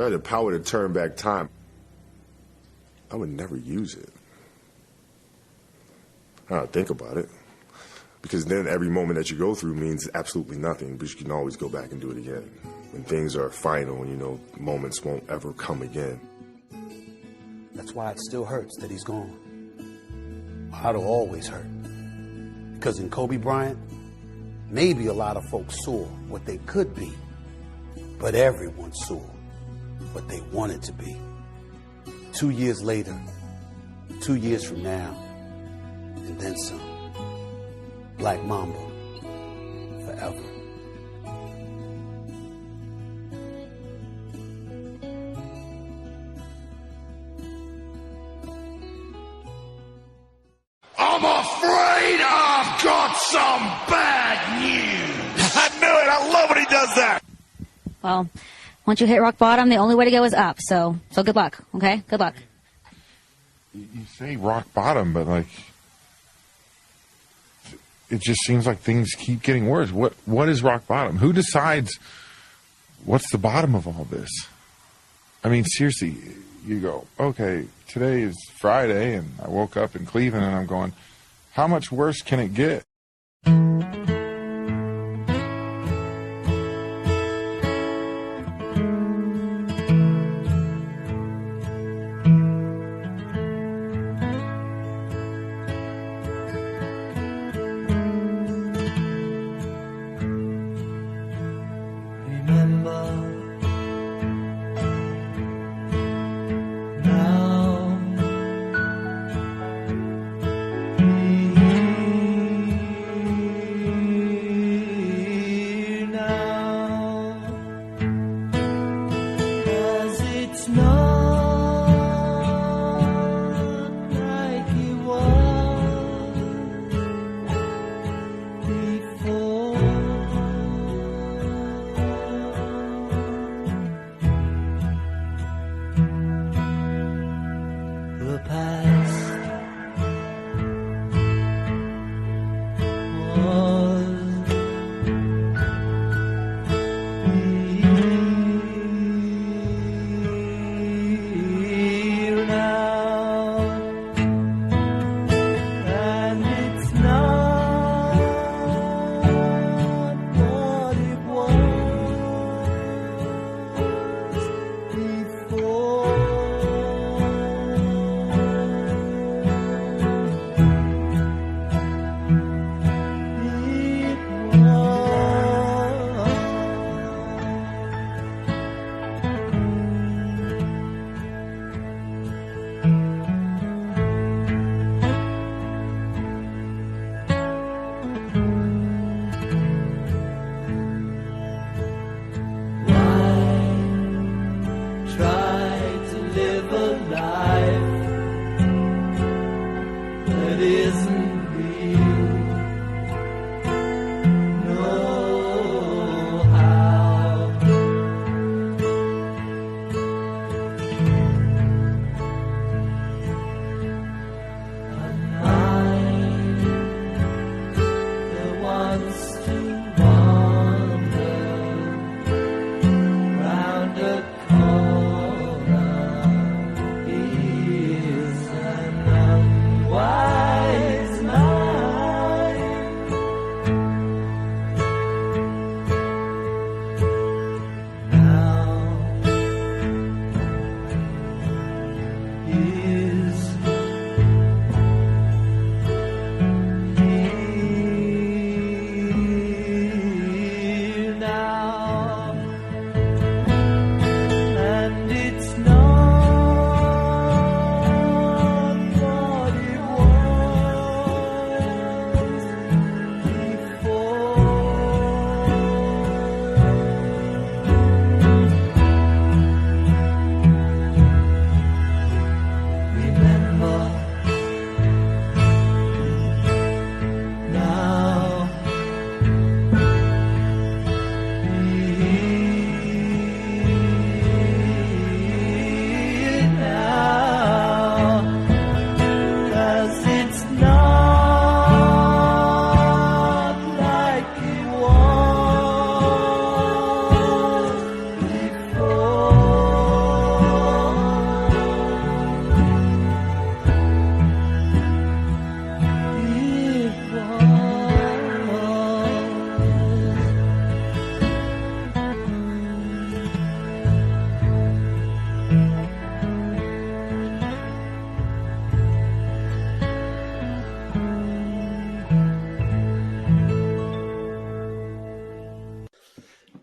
I had the power to turn back time, I would never use it. I don't think about it. Because then every moment that you go through means absolutely nothing, but you can always go back and do it again. When things are final, you know, moments won't ever come again. That's why it still hurts that he's gone. It'll always hurt. Because in Kobe Bryant, maybe a lot of folks saw what they could be, but everyone saw what they wanted to be. 2 years later, 2 years from now, and then some. Black Mamba, forever. I'm afraid I've got some bad news. I knew it. I love when he does that. Well, once you hit rock bottom, the only way to go is up. So good luck, okay? Good luck. You say rock bottom, but, like, it just seems like things keep getting worse. What is rock bottom? Who decides what's the bottom of all this? I mean, seriously, you go, okay, today is Friday, and I woke up in Cleveland, and I'm going, how much worse can it get?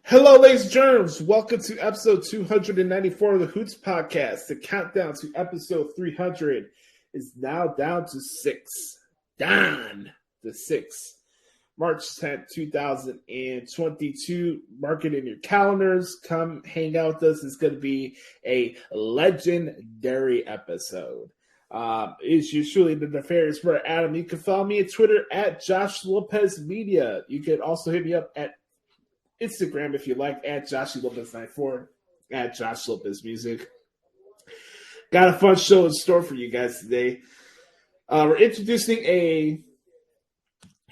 Hello, ladies and germs. Welcome to episode 294 of the Hoots Podcast. The countdown to episode 300 is now down to 6. Down to 6. March 10th, 2022. Mark it in your calendars. Come hang out with us. It's going to be a legendary episode. It's usually the nefarious brother Adam. You can follow me on Twitter at Josh Lopez Media. You can also hit me up at Instagram if you like, at Joshie Lopez 94, at Josh Lopez Music. Got a fun show in store for you guys today. We're introducing a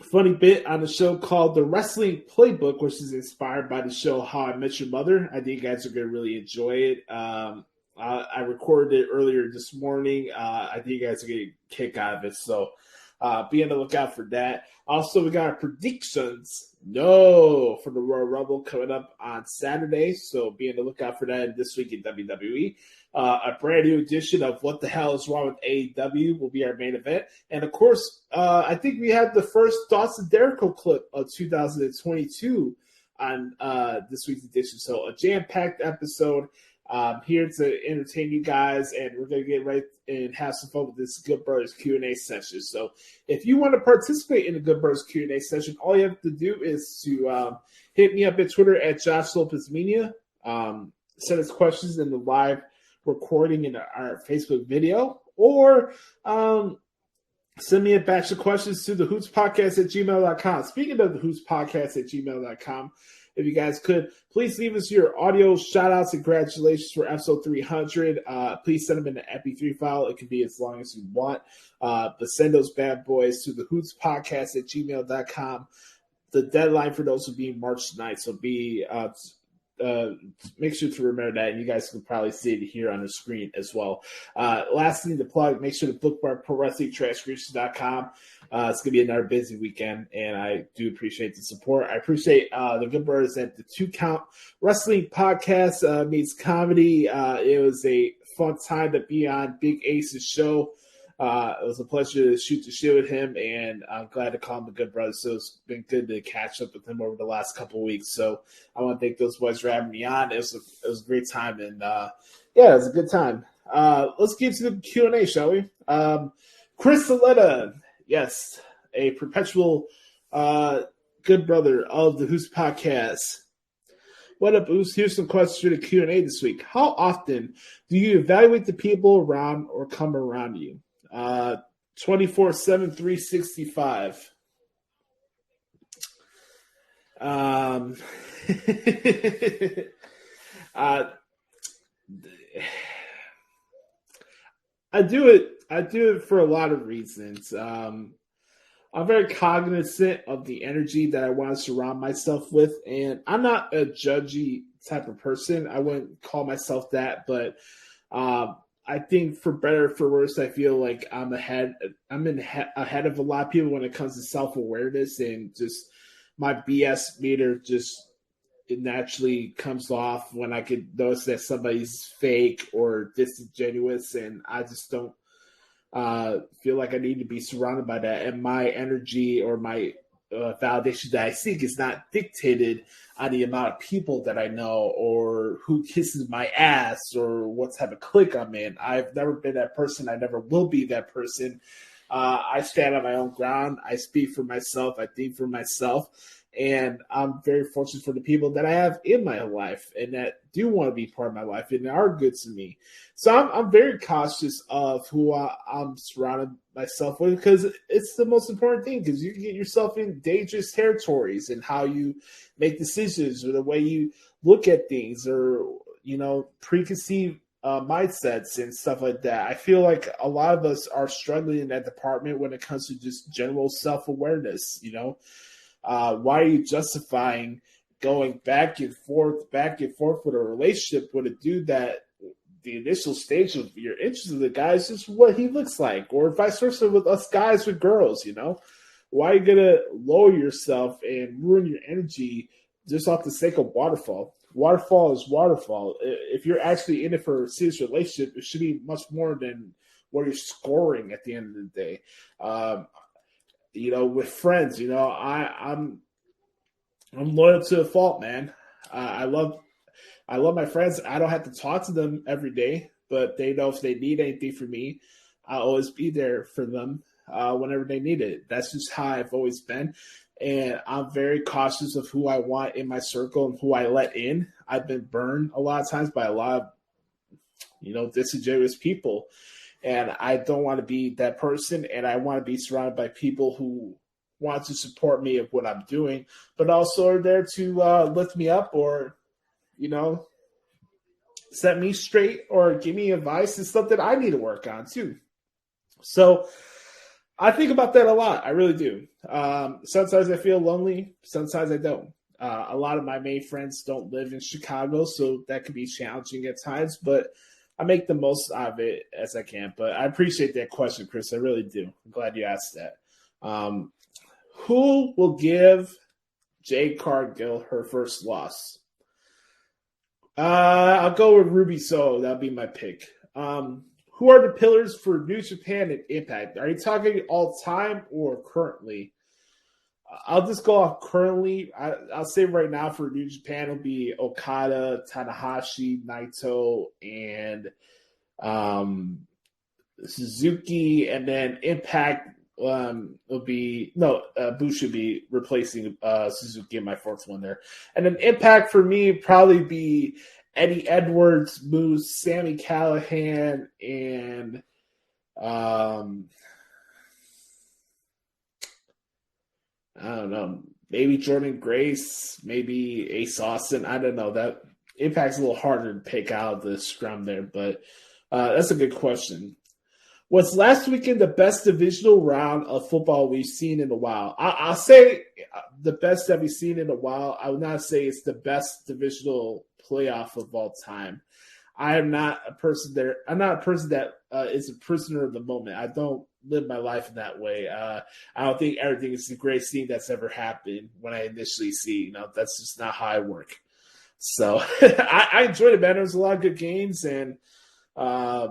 funny bit on the show called The Wrestling Playbook, which is inspired by the show How I Met Your Mother. I think you guys are going to really enjoy it. I recorded it earlier this morning. I think you guys are getting a kick out of it, so be on the lookout for that. Also, we got our predictions for the Royal Rumble coming up on Saturday, so be on the lookout for that this week in WWE. A brand new edition of What the Hell is Wrong with AEW will be our main event. And, of course, I think we have the first Thoughts of Dericho clip of 2022 on this week's edition. So a jam-packed episode. Here to entertain you guys, and we're going to get right and have some fun with this Good Brothers Q&A session. So if you want to participate in the Good Brothers Q&A session, all you have to do is to hit me up at Twitter at Josh Lopez Media. Send us questions in the live recording in our Facebook video, or send me a batch of questions to TheHootsPodcast at gmail.com. Speaking of TheHootsPodcast at gmail.com, if you guys could, please leave us your audio shout-outs and congratulations for episode 300. Please send them in an MP3 file. It can be as long as you want. But send those bad boys to TheHootsPodcast at gmail.com. The deadline for those will be March 9th, so make sure to remember that, and you guys can probably see it here on the screen as well. Last thing to plug, make sure to bookmark ProWrestlingTranscriptions.com. It's going to be another busy weekend, and I do appreciate the support. I appreciate the Good Brothers at the 2 Count Wrestling Podcast meets comedy. It was a fun time to be on Big Ace's show. It was a pleasure to shoot the shit with him, and I'm glad to call him the Good Brothers. So it's been good to catch up with him over the last couple of weeks. So I want to thank those boys for having me on. It was a great time, and it was a good time. Let's get to the Q&A, shall we? Chris Leyla, yes, a perpetual good brother of the Hoots Podcast. What up, Oos? Here's some questions for the Q&A this week. How often do you evaluate the people around or come around you? 24/7, 365. I do it for a lot of reasons. I'm very cognizant of the energy that I want to surround myself with, and I'm not a judgy type of person. I wouldn't call myself that, but I think for better or for worse, I feel like I'm ahead of a lot of people when it comes to self-awareness, and just my BS meter it naturally comes off when I can notice that somebody's fake or disingenuous, and I just don't feel like I need to be surrounded by that. And my energy or my validation that I seek is not dictated on the amount of people that I know or who kisses my ass or what type of clique I'm in. I've never been that person. I never will be that person. I stand on my own ground. I speak for myself. I think for myself. And I'm very fortunate for the people that I have in my life and that do want to be part of my life and are good to me. So I'm very cautious of who I'm surrounded myself with, because it's the most important thing, because you can get yourself in dangerous territories and how you make decisions or the way you look at things or, preconceived mindsets and stuff like that. I feel like a lot of us are struggling in that department when it comes to just general self-awareness, Why are you justifying going back and forth with a relationship with a dude that the initial stage of your interest in the guy is just what he looks like, or vice versa with us guys with girls, Why are you going to lower yourself and ruin your energy just off the sake of waterfall? Waterfall is waterfall. If you're actually in it for a serious relationship, it should be much more than what you're scoring at the end of the day. With friends, I'm loyal to a fault, man. I love my friends. I don't have to talk to them every day, but they know if they need anything from me, I'll always be there for them whenever they need it. That's just how I've always been. And I'm very cautious of who I want in my circle and who I let in. I've been burned a lot of times by a lot of, disingenuous people. And I don't want to be that person. And I want to be surrounded by people who want to support me of what I'm doing, but also are there to lift me up or, set me straight or give me advice and stuff that I need to work on too. So I think about that a lot. I really do. Sometimes I feel lonely. Sometimes I don't. A lot of my main friends don't live in Chicago, so that can be challenging at times, but I make the most out of it as I can. But I appreciate that question, Chris. I really do. I'm glad you asked that. Who will give Jade Cargill her first loss? I'll go with Ruby Soho. That'll be my pick. Who are the pillars for New Japan and Impact? Are you talking all time or currently? I'll just go off currently. I'll say right now for New Japan, it'll be Okada, Tanahashi, Naito, and Suzuki. And then Impact will be Bush should be replacing Suzuki in my fourth one there. And then Impact for me probably be Eddie Edwards, Moose, Sammy Callahan, and I don't know, maybe Jordan Grace, maybe Ace Austin. I don't know. That Impact's a little harder to pick out of the scrum there, but that's a good question. Was last weekend the best divisional round of football we've seen in a while? I'll say the best that we've seen in a while. I would not say it's the best divisional playoff of all time. I'm not a person that is a prisoner of the moment. I don't live my life in that way. I don't think everything is the greatest thing that's ever happened when I initially see. That's just not how I work. So I enjoyed it, man. There was a lot of good games, and I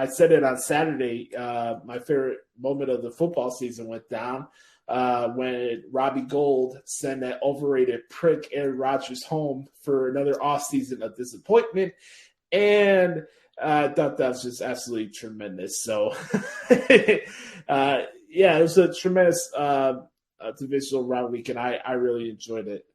said it on Saturday. My favorite moment of the football season went down when Robbie Gould sent that overrated prick Aaron Rodgers home for another offseason of disappointment. And I thought that was just absolutely tremendous. So, it was a tremendous divisional round weekend. I really enjoyed it.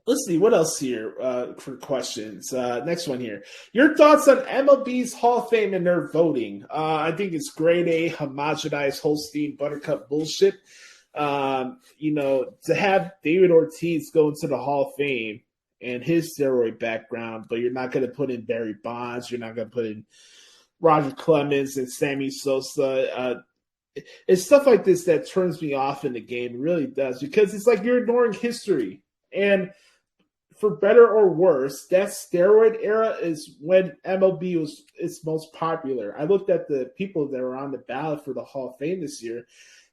Let's see, what else here for questions? Next one here. Your thoughts on MLB's Hall of Fame and their voting? I think it's grade A, homogenized, Holstein, buttercup bullshit. To have David Ortiz go into the Hall of Fame and his steroid background, but you're not going to put in Barry Bonds, you're not going to put in Roger Clemens and Sammy Sosa. It's stuff like this that turns me off in the game. It really does, because it's like you're ignoring history. And for better or worse, that steroid era is when MLB was its most popular. I looked at the people that were on the ballot for the Hall of Fame this year,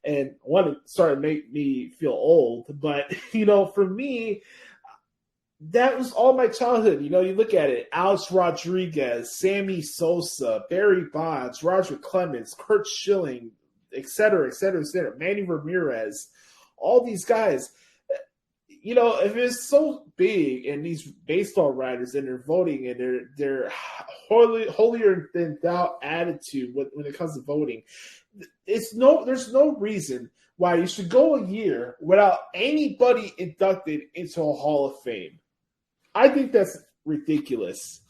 and one started to make me feel old. But, for me, that was all my childhood. You look at it, Alex Rodriguez, Sammy Sosa, Barry Bonds, Roger Clemens, Kurt Schilling, et cetera, et cetera, et cetera, Manny Ramirez, all these guys. If it's so big and these baseball writers and they're voting and they're holier than thou attitude when it comes to voting, there's no reason why you should go a year without anybody inducted into a Hall of Fame. I think that's ridiculous.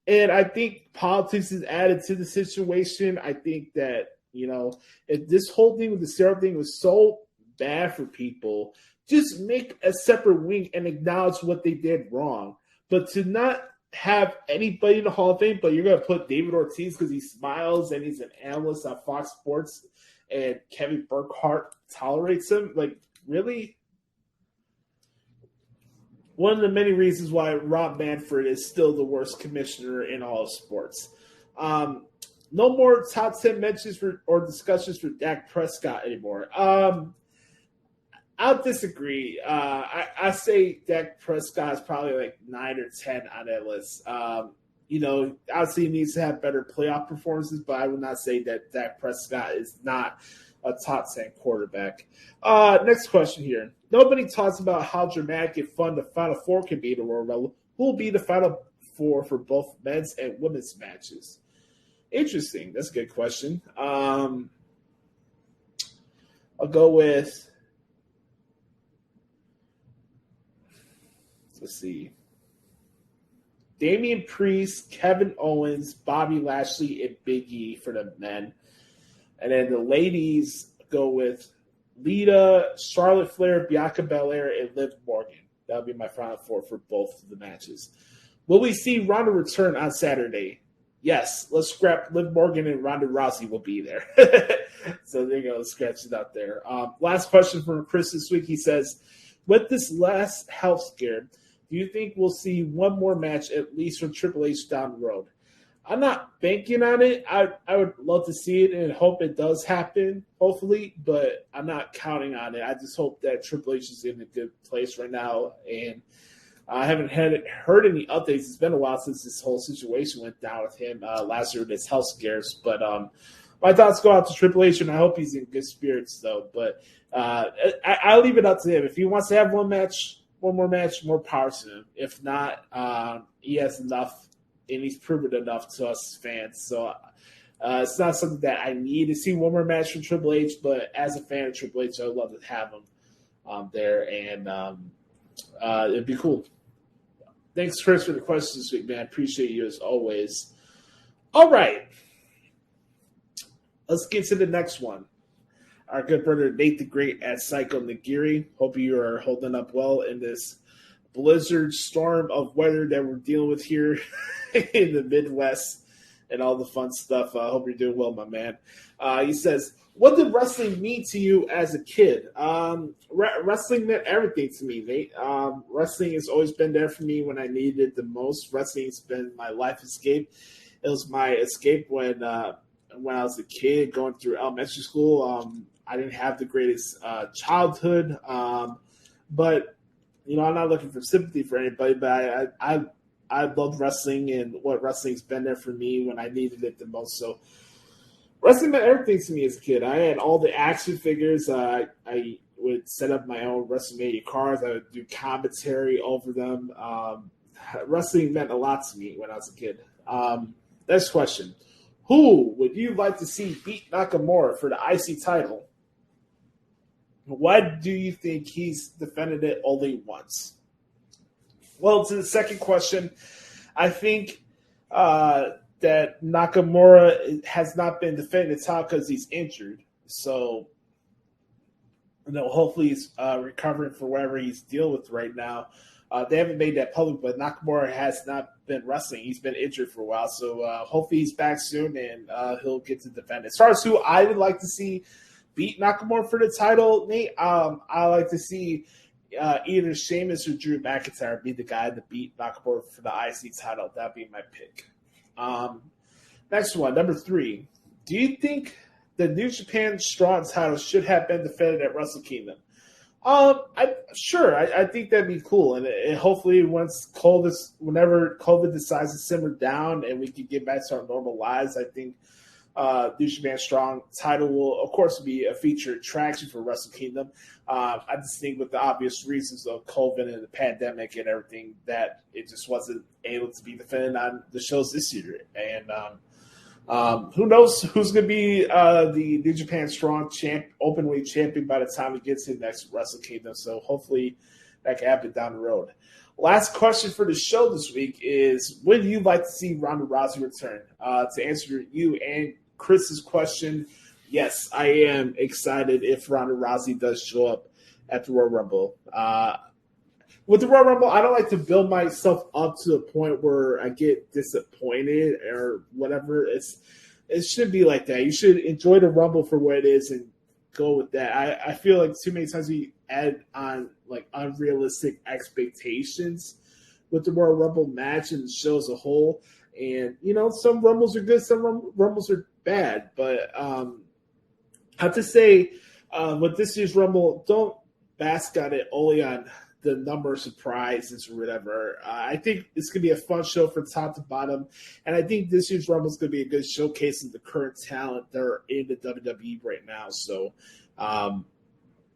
And I think politics is added to the situation. I think that, if this whole thing with the steroid thing was so bad for people, just make a separate wing and acknowledge what they did wrong. But to not have anybody in the Hall of Fame, but you're going to put David Ortiz because he smiles and he's an analyst on Fox Sports and Kevin Burkhardt tolerates him? Like, really? One of the many reasons why Rob Manfred is still the worst commissioner in all of sports. No more top 10 mentions or discussions for Dak Prescott anymore. I'll disagree. I say Dak Prescott is probably like 9 or 10 on that list. Obviously he needs to have better playoff performances, but I would not say that Dak Prescott is not a top 10 quarterback. Next question here. Nobody talks about how dramatic and fun the Final Four can be in the Royal Rumble. Who will be the Final Four for both men's and women's matches? Interesting. That's a good question. I'll go with, let's see, Damian Priest, Kevin Owens, Bobby Lashley, and Big E for the men. And then the ladies go with Lita, Charlotte Flair, Bianca Belair, and Liv Morgan. That would be my Final Four for both of the matches. Will we see Ronda return on Saturday? Yes. Let's scrap Liv Morgan and Ronda Rousey will be there. So there you go. Let's scratch it out there. Last question from Chris this week. He says, with this last health scare, do you think we'll see one more match at least from Triple H down the road? I'm not banking on it. I would love to see it and hope it does happen, hopefully, but I'm not counting on it. I just hope that Triple H is in a good place right now, and I haven't heard any updates. It's been a while since this whole situation went down with him last year with his health scares, but my thoughts go out to Triple H, and I hope he's in good spirits, though. But I'll leave it up to him. If he wants to have one more match, more power to him. If not, he has enough, and he's proven enough to us fans. So it's not something that I need to see one more match from Triple H, but as a fan of Triple H, I would love to have him there, and it'd be cool. Thanks, Chris, for the questions this week, man. Appreciate you as always. All right. Let's get to the next one. Our good brother Nate the Great at Psycho Nagiri. Hope you are holding up well in this blizzard storm of weather that we're dealing with here in the Midwest and all the fun stuff. I hope you're doing well, my man. He says, what did wrestling mean to you as a kid? Wrestling meant everything to me, Nate. Wrestling has always been there for me when I needed it the most. Wrestling has been my life escape. It was my escape when I was a kid going through elementary school. I didn't have the greatest childhood, but I'm not looking for sympathy for anybody. But I loved wrestling and what wrestling's been there for me when I needed it the most. So wrestling meant everything to me as a kid. I had all the action figures. I would set up my own WrestleMania cards. I would do commentary over them. Wrestling meant a lot to me when I was a kid. Next question. Who would you like to see beat Nakamura for the IC title? Why do you think he's defended it only once? Well, to the second question, I think that Nakamura has not been defending the title because he's injured. So, hopefully he's recovering from whatever he's dealing with right now. They haven't made that public, but Nakamura has not been wrestling. He's been injured for a while. So hopefully he's back soon and he'll get to defend it. As far as who I would like to see beat Nakamura for the title, Nate, I like to see either Sheamus or Drew McIntyre be the guy to beat Nakamura for the IC title. That'd be my pick. Next one, number 3. Do you think the New Japan Strong title should have been defended at Wrestle Kingdom? I think that'd be cool, and hopefully whenever COVID decides to simmer down and we can get back to our normal lives, I think New Japan Strong title will, of course, be a featured attraction for Wrestle Kingdom. I just think with the obvious reasons of COVID and the pandemic and everything that it just wasn't able to be defended on the shows this year, and who knows who's going to be the New Japan Strong openweight champion by the time it gets to the next Wrestle Kingdom. So hopefully that can happen down the road. Last question for the show this week is, would you like to see Ronda Rousey return? To answer you and Chris's question, yes, I am excited if Ronda Rousey does show up at the Royal Rumble. With the Royal Rumble, I don't like to build myself up to the point where I get disappointed or whatever. It shouldn't be like that. You should enjoy the Rumble for what it is and go with that. I feel like too many times we add on like unrealistic expectations with the Royal Rumble match and the show as a whole. And, some Rumbles are good, some Rumbles are bad. But I have to say, with this year's Rumble, don't bask on it only on the number of surprises or whatever. I think it's going to be a fun show from top to bottom. And I think this year's Rumble is going to be a good showcase of the current talent that are in the WWE right now. So,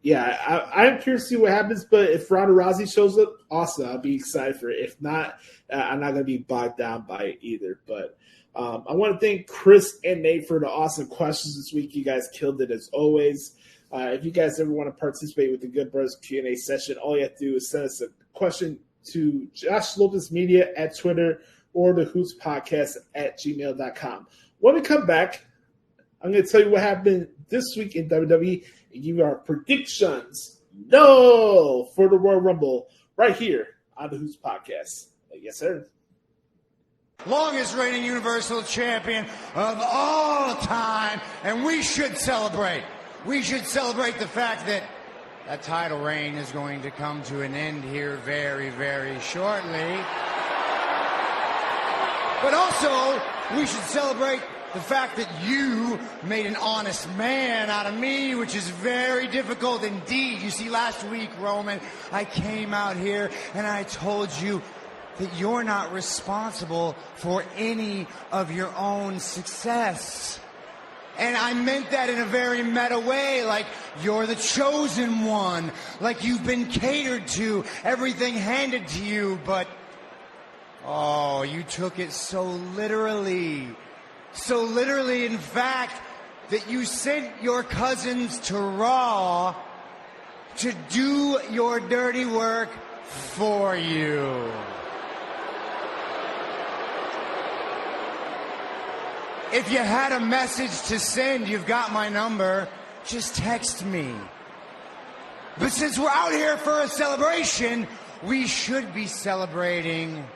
yeah, I'm curious to see what happens. But if Ronda Rousey shows up, awesome. I'll be excited for it. If not, I'm not going to be bogged down by it either. But I want to thank Chris and Nate for the awesome questions this week. You guys killed it as always. If you guys ever want to participate with the Good Brothers Q&A session, all you have to do is send us a question to Josh Lopez Media at Twitter or TheHootsPodcast@gmail.com. When we come back, I'm going to tell you what happened this week in WWE and give you our predictions. No, for the Royal Rumble right here on the Hoots Podcast. Yes, sir. Longest reigning Universal Champion of all time, and we should celebrate. We should celebrate the fact that that title reign is going to come to an end here very, very shortly. But also, we should celebrate the fact that you made an honest man out of me, which is very difficult indeed. You see, last week, Roman, I came out here and I told you that you're not responsible for any of your own success. And I meant that in a very meta way, like you're the chosen one, like you've been catered to, everything handed to you, but oh, you took it so literally. So literally, in fact, that you sent your cousins to Raw to do your dirty work for you. If you had a message to send, you've got my number. Just text me. But since we're out here for a celebration, we should be celebrating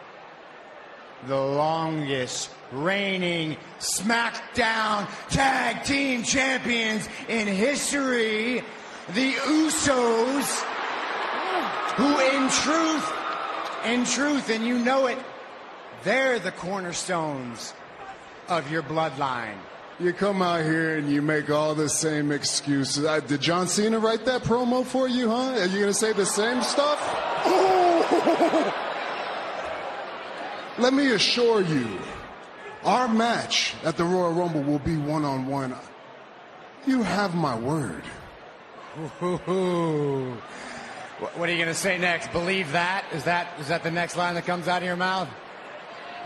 the longest reigning SmackDown Tag Team Champions in history, the Usos, who in truth, and you know it, they're the cornerstones of your bloodline. You come out here and you make all the same excuses. Did John Cena write that promo for you, huh? Are you going to say the same stuff? Oh! Let me assure you, our match at the Royal Rumble will be one-on-one. You have my word. Ooh. What are you going to say next? Believe that? Is that the next line that comes out of your mouth?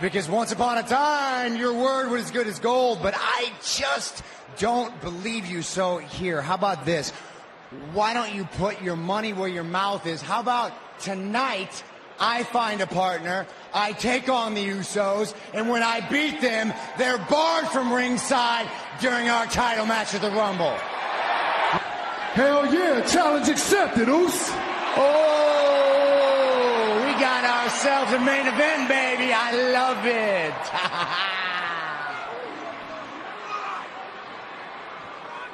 Because once upon a time, your word was as good as gold, but I just don't believe you. So here, how about this? Why don't you put your money where your mouth is? How about tonight, I find a partner, I take on the Usos, and when I beat them, they're barred from ringside during our title match at the Rumble. Hell yeah, challenge accepted, Us. Oh, we got ourselves a main event, baby. I love it.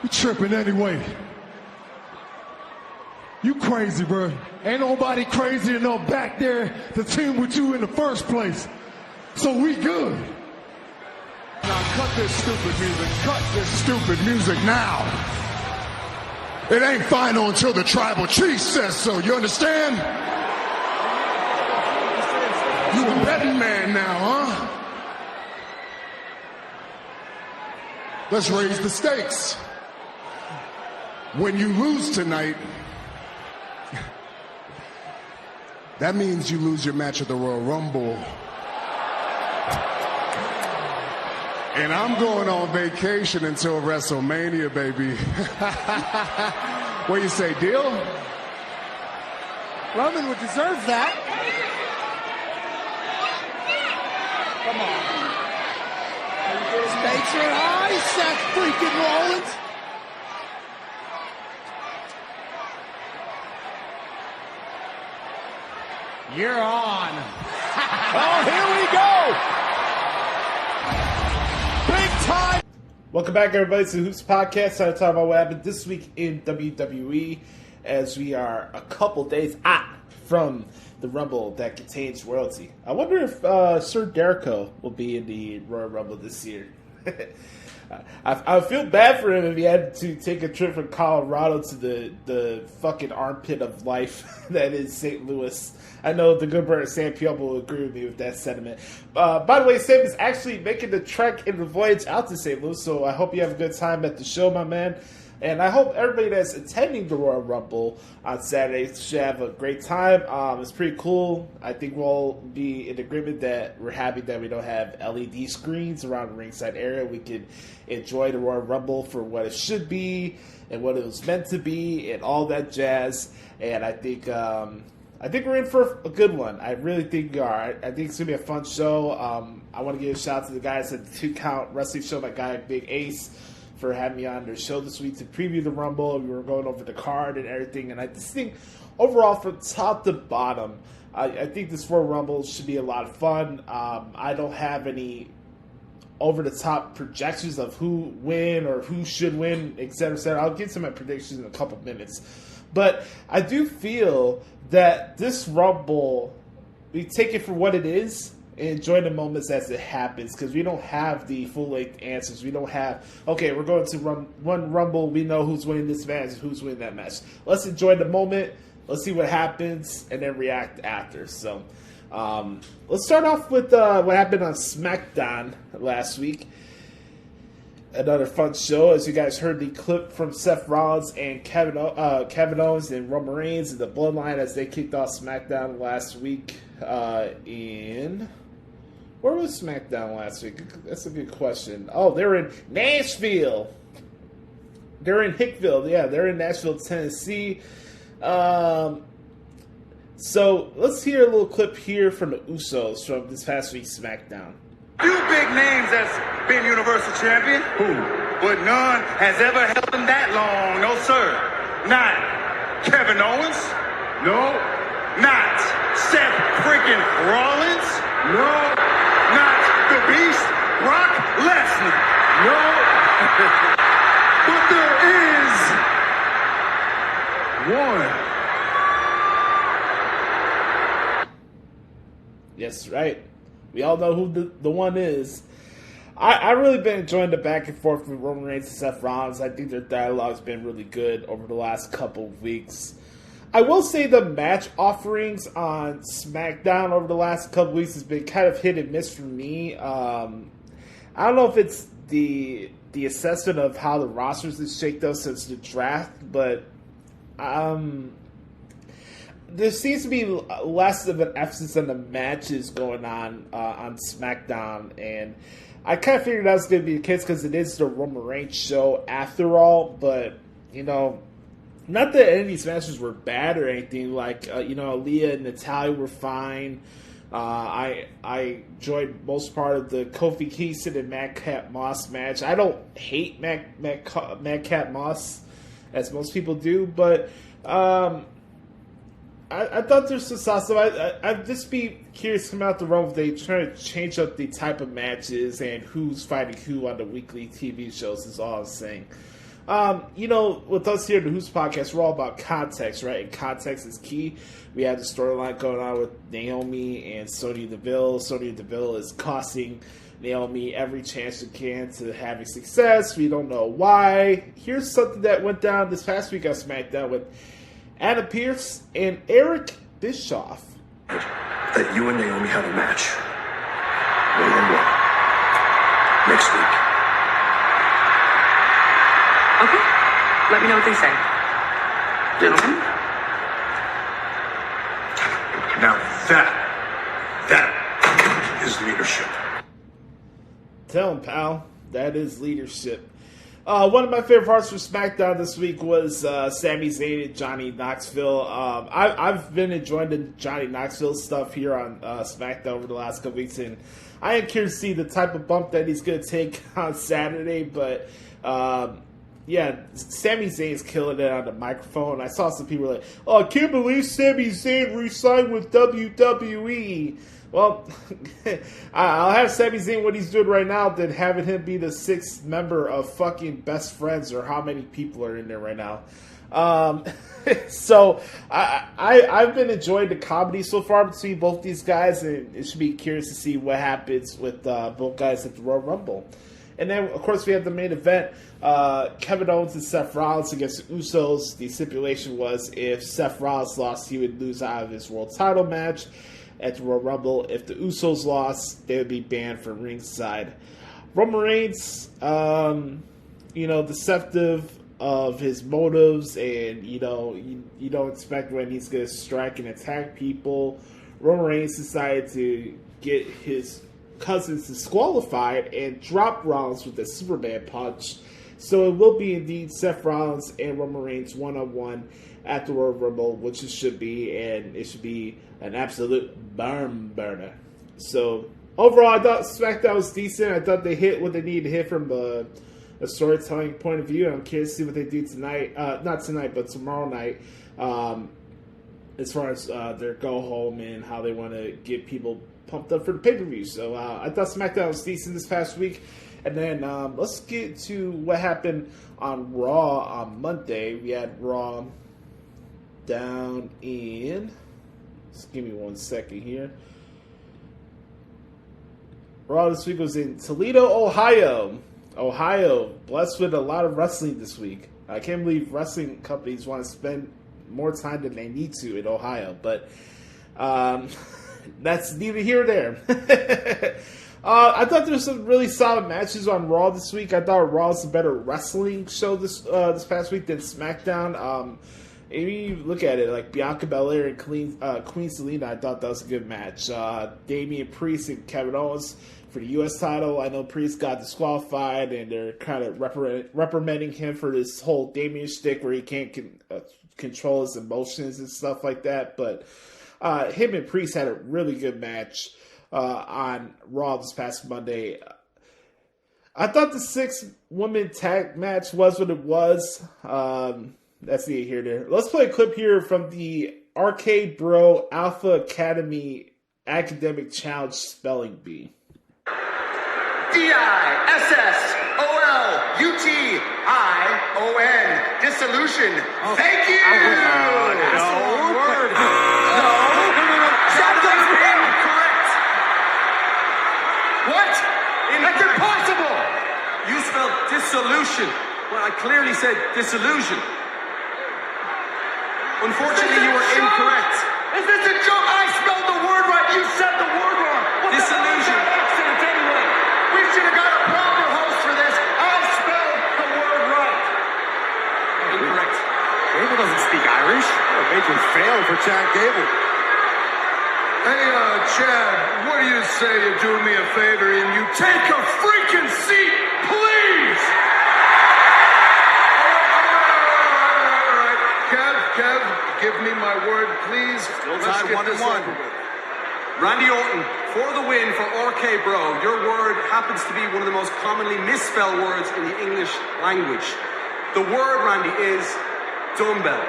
You tripping anyway. You crazy, bro. Ain't nobody crazy enough back there to team with you in the first place. So we good. Now cut this stupid music. Cut this stupid music now. It ain't final until the tribal chief says so. You understand? You a betting man now, huh? Let's raise the stakes. When you lose tonight, that means you lose your match at the Royal Rumble. And I'm going on vacation until WrestleMania, baby. What do you say, deal? Roman would deserve that. Come on. Stakes are high, Seth freaking Rollins. You're on. Oh, here we go. Big time. Welcome back, everybody, to the Hoots Podcast. I talk about what happened this week in WWE, as we are a couple days out from the Rumble that contains royalty. I wonder if Sir Dericho will be in the Royal Rumble this year. I feel bad for him if he had to take a trip from Colorado to the fucking armpit of life that is St. Louis. I know the good brother Sam Pielba will agree with me with that sentiment. By the way, Sam is actually making the trek and the voyage out to St. Louis, so I hope you have a good time at the show, my man. And I hope everybody that's attending the Royal Rumble on Saturday should have a great time. It's pretty cool. I think we'll be in agreement that we're happy that we don't have LED screens around the ringside area. We can enjoy the Royal Rumble for what it should be and what it was meant to be and all that jazz. And I think we're in for a good one. I really think we are. I think it's going to be a fun show. I want to give a shout out to the guys at the 2 Count Wrestling Show, my guy Big Ace, for having me on their show this week to preview the Rumble. We were going over the card and everything, and I just think overall from top to bottom, I think this Royal Rumble should be a lot of fun. I don't have any over-the-top projections of who win or who should win, et cetera, et cetera. I'll get to my predictions in a couple minutes. But I do feel that this Rumble, we take it for what it is, and enjoy the moments as it happens, because we don't have the full-length answers. We don't have, okay, we're going to one Rumble, we know who's winning this match, who's winning that match. Let's enjoy the moment, let's see what happens, and then react after. So, let's start off with what happened on SmackDown last week. Another fun show, as you guys heard the clip from Seth Rollins and Kevin Owens and Roman Reigns and the Bloodline as they kicked off SmackDown last week Where was SmackDown last week? That's a good question. Oh, they're in Nashville. They're in Hickville. Yeah, they're in Nashville, Tennessee. So let's hear a little clip here from the Usos from this past week's SmackDown. Few big names that's been Universal Champion. Who? But none has ever held them that long. No, sir. Not Kevin Owens. No. Not Seth freaking Rollins. No. Not the Beast, Brock Lesnar. No. But there is one. Yes, right. We all know who the one is. I really been enjoying the back and forth with Roman Reigns and Seth Rollins. I think their dialogue's been really good over the last couple of weeks. I will say the match offerings on SmackDown over the last couple of weeks has been kind of hit and miss for me. I don't know if it's the assessment of how the rosters has shaked up since the draft, but there seems to be less of an emphasis on the matches going on SmackDown, and I kind of figured that was going to be the case because it is the Roman Reigns show after all, but, you know, not that any of these matches were bad or anything. Like, Aaliyah and Natalya were fine. I enjoyed most part of the Kofi Kingston and Madcap Moss match. I don't hate Madcap Moss as most people do, but I thought there's some stuff. I'd just be curious to come out the road if they try to change up the type of matches and who's fighting who on the weekly TV shows is all I'm saying. With us here at the Hoots Podcast, we're all about context, right? And context is key. We have the storyline going on with Naomi and Sonya Deville. Sonya Deville is costing Naomi every chance she can to having success. We don't know why. Here's something that went down this past week on SmackDown with Anna Pierce and Eric Bischoff. That you and Naomi have a match. 1-on-1. Next week. Okay. Let me know what they say. Gentlemen? Now that is leadership. Tell him, pal. That is leadership. One of my favorite parts from SmackDown this week was Sami Zayn and Johnny Knoxville. I've been enjoying the Johnny Knoxville stuff here on SmackDown over the last couple weeks, and I am curious to see the type of bump that he's going to take on Saturday, but yeah, Sami Zayn's killing it on the microphone. I saw some people like, oh, I can't believe Sami Zayn re-signed with WWE. Well, I'll have Sami Zayn what he's doing right now than having him be the 6th member of fucking Best Friends, or how many people are in there right now. So I've been enjoying the comedy so far between both these guys, and it should be curious to see what happens with both guys at the Royal Rumble. And then, of course, we had the main event, Kevin Owens and Seth Rollins against the Usos. The stipulation was if Seth Rollins lost, he would lose out of his world title match at the Royal Rumble. If the Usos lost, they would be banned from ringside. Roman Reigns, deceptive of his motives, and you don't expect when he's going to strike and attack people. Roman Reigns decided to get his cousins disqualified and drop Rollins with a Superman punch. So it will be indeed Seth Rollins and Roman Reigns one-on-one at the Royal Rumble, which it should be, and it should be an absolute barn burner. So overall, I thought SmackDown was decent. I thought they hit what they needed to hit from a storytelling point of view. I'm curious to see what they do tonight. Not tonight, but tomorrow night. As far as their go home and how they want to get people pumped up for the pay-per-view. So I thought SmackDown was decent this past week. And then let's get to what happened on Raw on Monday. We had Raw down in... Just give me 1 second here. Raw this week was in Toledo, Ohio. Blessed with a lot of wrestling this week. I can't believe wrestling companies want to spend more time than they need to in Ohio. But that's neither here nor there. I thought there was some really solid matches on Raw this week. I thought Raw was a better wrestling show this past week than SmackDown. If you look at it, like Bianca Belair and Queen Zelina, I thought that was a good match. Damian Priest and Kevin Owens for the U.S. title. I know Priest got disqualified, and they're kind of reprimanding him for this whole Damian shtick where he can't control his emotions and stuff like that. But him and Priest had a really good match on Raw this past Monday. I thought the 6-woman tag match was what it was. That's neither here nor there. Let's play a clip here from the Arcade Bro Alpha Academy Academic Challenge Spelling Bee. DISSOLUTION. Dissolution. Oh. Thank you. That's the wrong word. No. That doesn't mean correct. What? That's impossible. You spelled dissolution. Well, I clearly said disillusion. Unfortunately, you were incorrect. Is this a joke? I spelled the word right. You said the word wrong. Disillusion. Accident anyway. We should have got a proper host for this. I spelled the word right. Incorrect. Gable doesn't speak Irish. What a major fail for Chad Gable. Hey, Chad, what do you say you do me a favor and you take a freaking seat, please? All right. Kev, give me my word, please. Still tied 1-1. Randy Orton, for the win for RK Bro. Your word happens to be one of the most commonly misspelled words in the English language. The word, Randy, is dumbbell.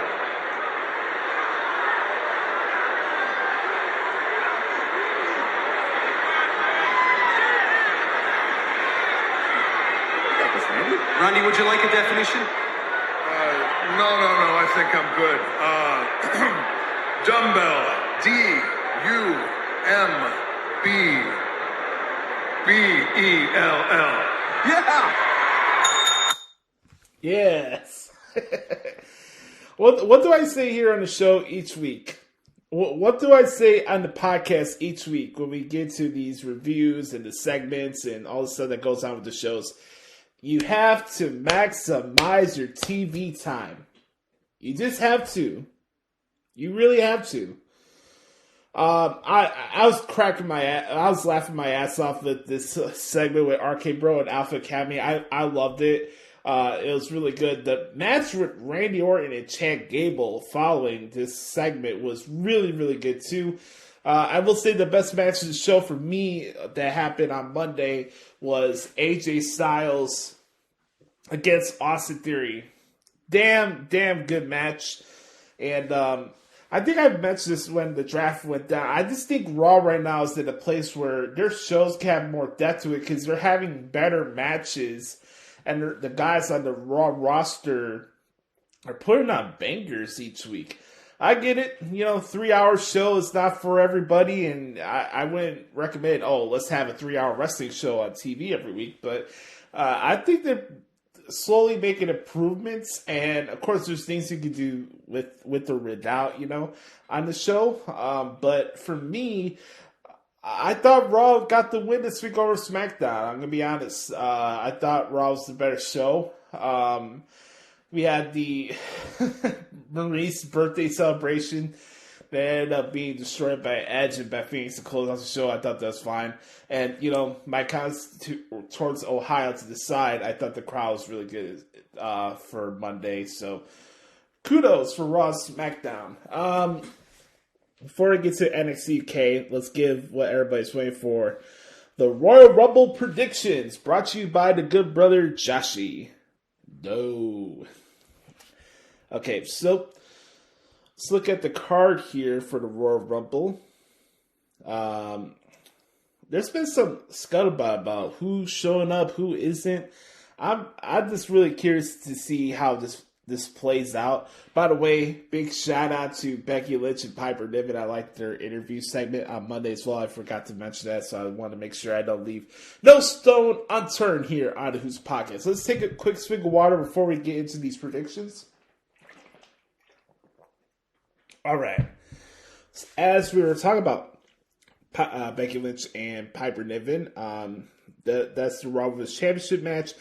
Randy, would you like a definition? No, I think I'm good. Dumbbell. D-U-M-B-B-E-L-L. Yeah! Yes. What do I say here on the show each week? What do I say on the podcast each week when we get to these reviews and the segments and all the stuff that goes on with the shows? You have to maximize your TV time. You just have to. You really have to. I was laughing my ass off with this segment with RK Bro and Alpha Academy. I loved it. It was really good. The match with Randy Orton and Chad Gable following this segment was really, really good too. I will say the best match of the show for me that happened on Monday was AJ Styles against Austin Theory. Damn good match. And I think I mentioned this when the draft went down. I just think Raw right now is in a place where their shows can have more depth to it because they're having better matches. And the guys on the Raw roster are putting on bangers each week. I get it. 3-hour show is not for everybody, and I wouldn't recommend, let's have a 3-hour wrestling show on TV every week. But I think they're slowly making improvements, and of course, there's things you can do with or without, on the show. But for me, I thought Raw got the win this week over SmackDown. I'm gonna be honest. I thought Raw was the better show. We had the Maurice birthday celebration that ended up being destroyed by Edge and Beth Phoenix to close out the show. I thought that was fine. And, my comments towards Ohio to the side, I thought the crowd was really good for Monday. So, kudos for Raw SmackDown. Before I get to NXT UK, let's give what everybody's waiting for. The Royal Rumble predictions, brought to you by the good brother Joshie. No. Okay, so let's look at the card here for the Royal Rumble. There's been some scuttlebutt about who's showing up, who isn't. I'm just really curious to see how this plays out. By the way, big shout out to Becky Lynch and Piper Niven. I liked their interview segment on Monday as well. I forgot to mention that, so I want to make sure I don't leave no stone unturned here on the Who's Podcast. Let's take a quick swig of water before we get into these predictions. All right. As we were talking about Becky Lynch and Piper Niven, that's the Raw Women's Championship match.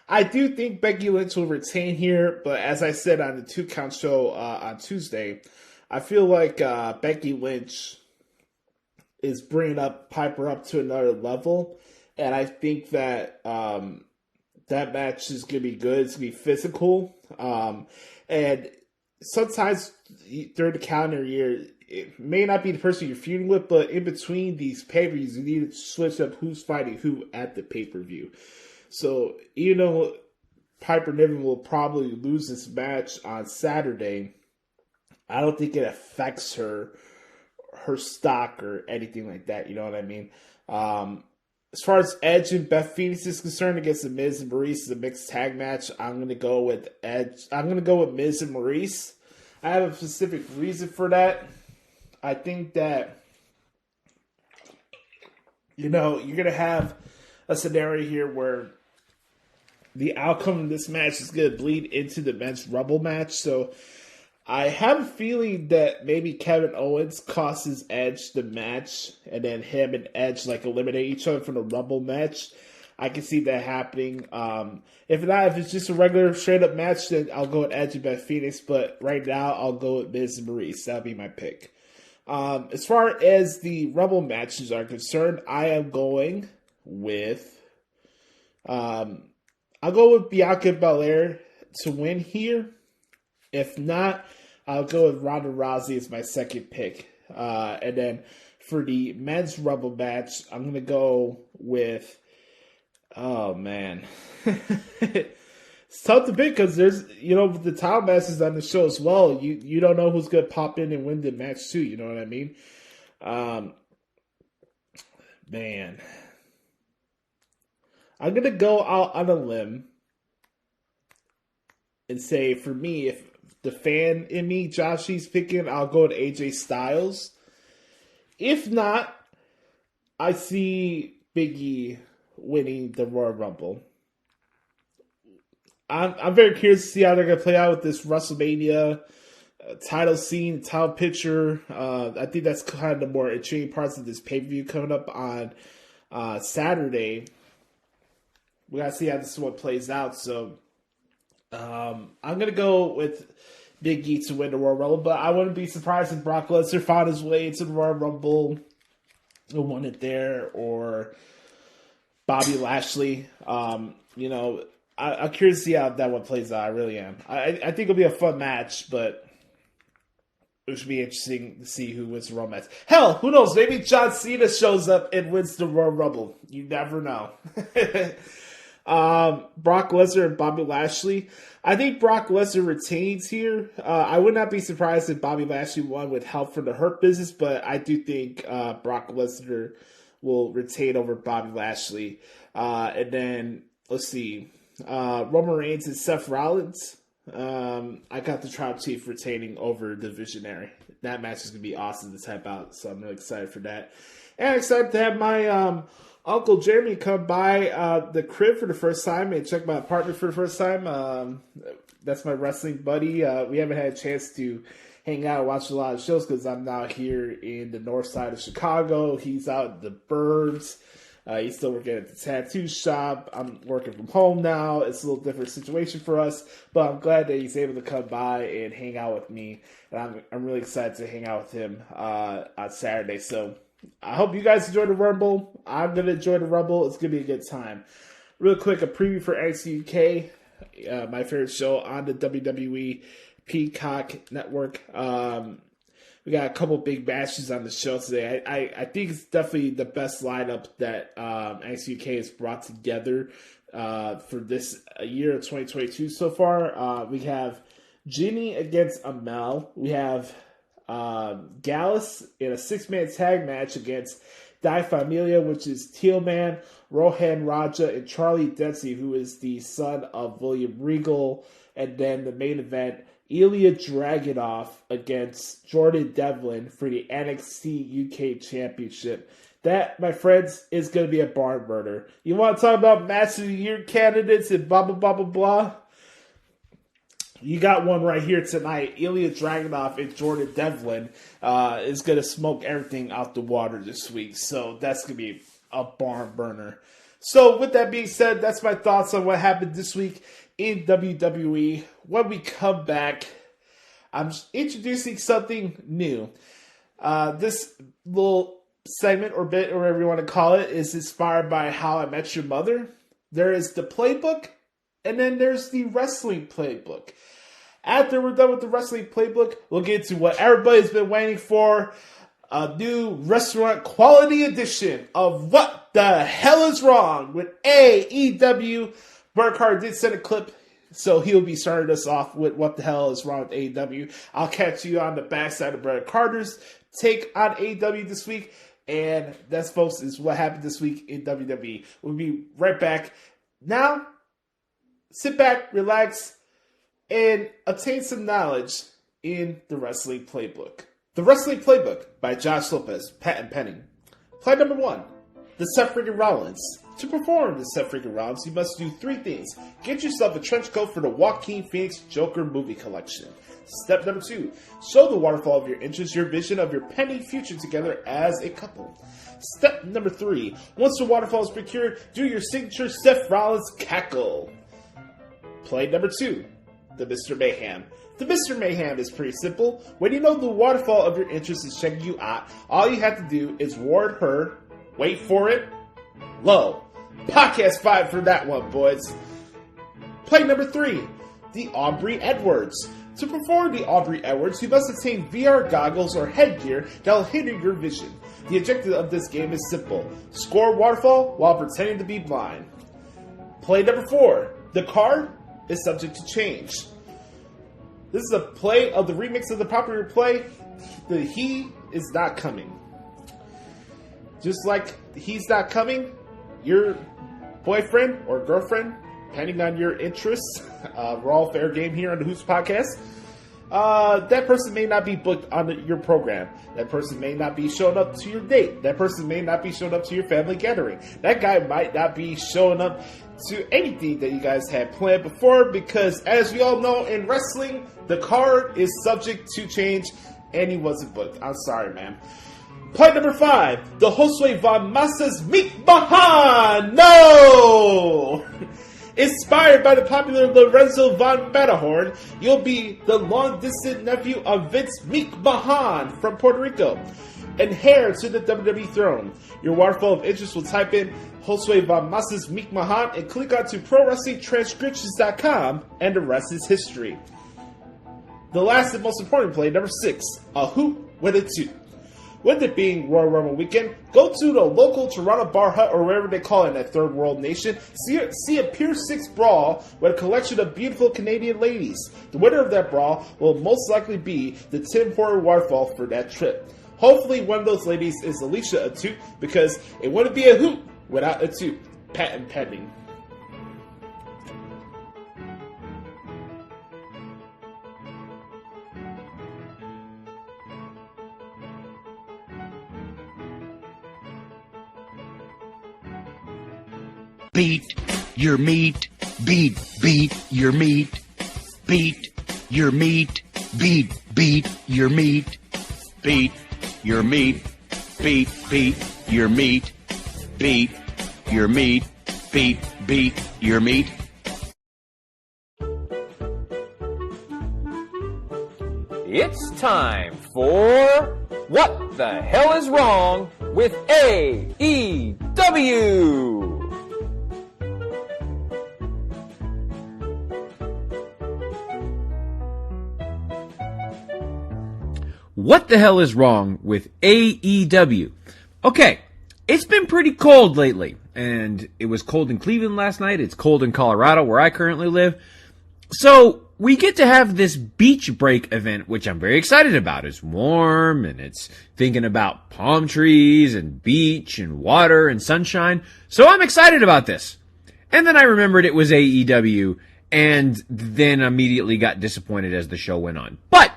I do think Becky Lynch will retain here, but as I said on the 2-count show on Tuesday, I feel like Becky Lynch is bringing up Piper up to another level, and I think that that match is going to be good. It's going to be physical, and sometimes during the calendar year, it may not be the person you're feuding with, but in between these pay-per-views, you need to switch up who's fighting who at the pay-per-view. So, even though Piper Niven will probably lose this match on Saturday, I don't think it affects her stock or anything like that. You know what I mean? As far as Edge and Beth Phoenix is concerned against The Miz and Maurice is a mixed tag match, I'm going to go with Edge. I'm going to go with Miz and Maurice. I have a specific reason for that. I think that, you're going to have a scenario here where the outcome of this match is going to bleed into the men's Rumble match. So I have a feeling that maybe Kevin Owens costs Edge the match, and then him and Edge eliminate each other from the Rumble match. I can see that happening. If it's just a regular straight up match, then I'll go with Edge and Beth Phoenix. But right now, I'll go with Miz and Maurice. That'll be my pick. As far as the Rumble matches are concerned, I am going with I'll go with Bianca Belair to win here. If not, I'll go with Ronda Rousey as my second pick. And then for the men's Rumble match, I'm going to go with... Oh, man. It's tough to pick because there's, the title matches on the show as well. You don't know who's going to pop in and win the match too. You know what I mean? Man. I'm going to go out on a limb and say, for me, if the fan in me, Joshie's picking, I'll go with AJ Styles. If not, I see Big E winning the Royal Rumble. I'm very curious to see how they're going to play out with this WrestleMania title scene, title picture. I think that's kind of the more intriguing parts of this pay-per-view coming up on Saturday. We got to see how this one plays out. So I'm going to go with Big E to win the Royal Rumble, but I wouldn't be surprised if Brock Lesnar found his way into the Royal Rumble and won it there, or Bobby Lashley. I'm curious to see how that one plays out. I really am. I think it'll be a fun match, but it should be interesting to see who wins the Royal match. Hell, who knows? Maybe John Cena shows up and wins the Royal Rumble. You never know. Brock Lesnar and Bobby Lashley. I think Brock Lesnar retains here. I would not be surprised if Bobby Lashley won with help from the Hurt Business, but I do think Brock Lesnar will retain over Bobby Lashley. And then, let's see, Roman Reigns and Seth Rollins. I got the Tribal Chief retaining over the Visionary. That match is going to be awesome to type out, so I'm really excited for that. And I'm excited to have my Uncle Jeremy come by the crib for the first time and check my apartment for the first time. That's my wrestling buddy. We haven't had a chance to hang out and watch a lot of shows because I'm now here in the north side of Chicago. He's out in the burbs. He's still working at the tattoo shop. I'm working from home now. It's a little different situation for us, but I'm glad that he's able to come by and hang out with me. And I'm really excited to hang out with him on Saturday. So I hope you guys enjoy the Rumble. I'm going to enjoy the Rumble. It's going to be a good time. Real quick, a preview for NXT UK, my favorite show on the WWE Peacock Network. We got a couple big matches on the show today. I think it's definitely the best lineup that NXT UK has brought together for this year of 2022 so far. We have Ginny against Amel. We have Gallus in a 6-man tag match against Die Familia, which is Tealman, Rohan Raja, and Charlie Dempsey, who is the son of William Regal. And then the main event, Ilya Dragunov against Jordan Devlin for the NXT UK Championship. That, my friends, is going to be a barn burner. You want to talk about match of the year candidates and blah, blah, blah, blah, blah? You got one right here tonight. Ilya Dragunov and Jordan Devlin is going to smoke everything out the water this week. So that's going to be a barn burner. So with that being said, that's my thoughts on what happened this week in WWE. When we come back, I'm introducing something new. This little segment or bit, or whatever you want to call it, is inspired by How I Met Your Mother. There is the playbook, and then there's the wrestling playbook. After we're done with the wrestling playbook, we'll get to what everybody's been waiting for, a new restaurant quality edition of What the Hell is Wrong with AEW. Burkhart did send a clip, so he'll be starting us off with What the Hell is Wrong with AEW. I'll catch you on the backside of Brett Carter's take on AEW this week. And that's, folks, is what happened this week in WWE. We'll be right back. Now, sit back, relax, and obtain some knowledge in the Wrestling Playbook. The Wrestling Playbook by Josh Lopez, patent pending. Play number 1, the Seth freaking Rollins. To perform the Seth freaking Rollins, you must do 3 things. Get yourself a trench coat for the Joaquin Phoenix Joker movie collection. Step number 2, show the waterfall of your interest, your vision of your pending future together as a couple. Step number 3, once the waterfall is procured, do your signature Seth Rollins cackle. Play number 2, the Mr. Mayhem. The Mr. Mayhem is pretty simple. When you know the waterfall of your interest is checking you out, all you have to do is ward her, wait for it, low. Podcast 5 for that one, boys. Play number 3, the Aubrey Edwards. To perform the Aubrey Edwards, you must obtain VR goggles or headgear that will hinder your vision. The objective of this game is simple. Score waterfall while pretending to be blind. Play number 4, the card is subject to change. This is a play of the remix of the popular play, The He Is Not Coming. Just like He's Not Coming, your boyfriend or girlfriend, depending on your interests, we're all fair game here on the Hoots Podcast, that person may not be booked on your program. That person may not be showing up to your date. That person may not be showing up to your family gathering. That guy might not be showing up to anything that you guys had planned before, because as we all know in wrestling, the card is subject to change and he wasn't booked. I'm sorry, man. Point number 5, the Josue Von Massa's Meek Mahan. No! Inspired by the popular Lorenzo Von Matterhorn, you'll be the long-distant nephew of Vince Meek Mahan from Puerto Rico and heir to the WWE throne. Your waterfall of interest will type in Josue Von Massa's Meek Mahan and click onto ProWrestlingTranscriptions.com, and the rest is history. The last and most important play, number 6, a hoop with a toot. With it being Royal Rumble weekend, go to the local Toronto Bar Hut or wherever they call it in that third world nation. See a Pier 6 brawl with a collection of beautiful Canadian ladies. The winner of that brawl will most likely be the Tim Horton waterfall for that trip. Hopefully one of those ladies is Alicia Atoot, because it wouldn't be a hoot without Atoot. Patent pending. beat your meat, beat your meat, beat your meat, beat your meat, beat your meat, beat your meat, beat your meat, beat your meat. It's time for What the Hell is Wrong with AEW? What the hell is wrong with AEW? Okay, it's been pretty cold lately, and it was cold in Cleveland last night. It's cold in Colorado, where I currently live. So we get to have this beach break event, which I'm very excited about. It's warm, and it's thinking about palm trees and beach and water and sunshine. So I'm excited about this. And then I remembered it was AEW, and then immediately got disappointed as the show went on. But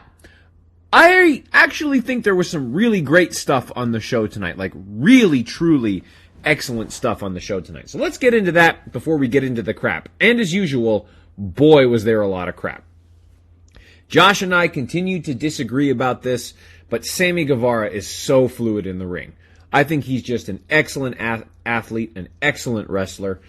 I actually think there was some really great stuff on the show tonight. Like, really, truly excellent stuff on the show tonight. So let's get into that before we get into the crap. And as usual, boy, was there a lot of crap. Josh and I continue to disagree about this, but Sammy Guevara is so fluid in the ring. I think he's just an excellent athlete, an excellent wrestler.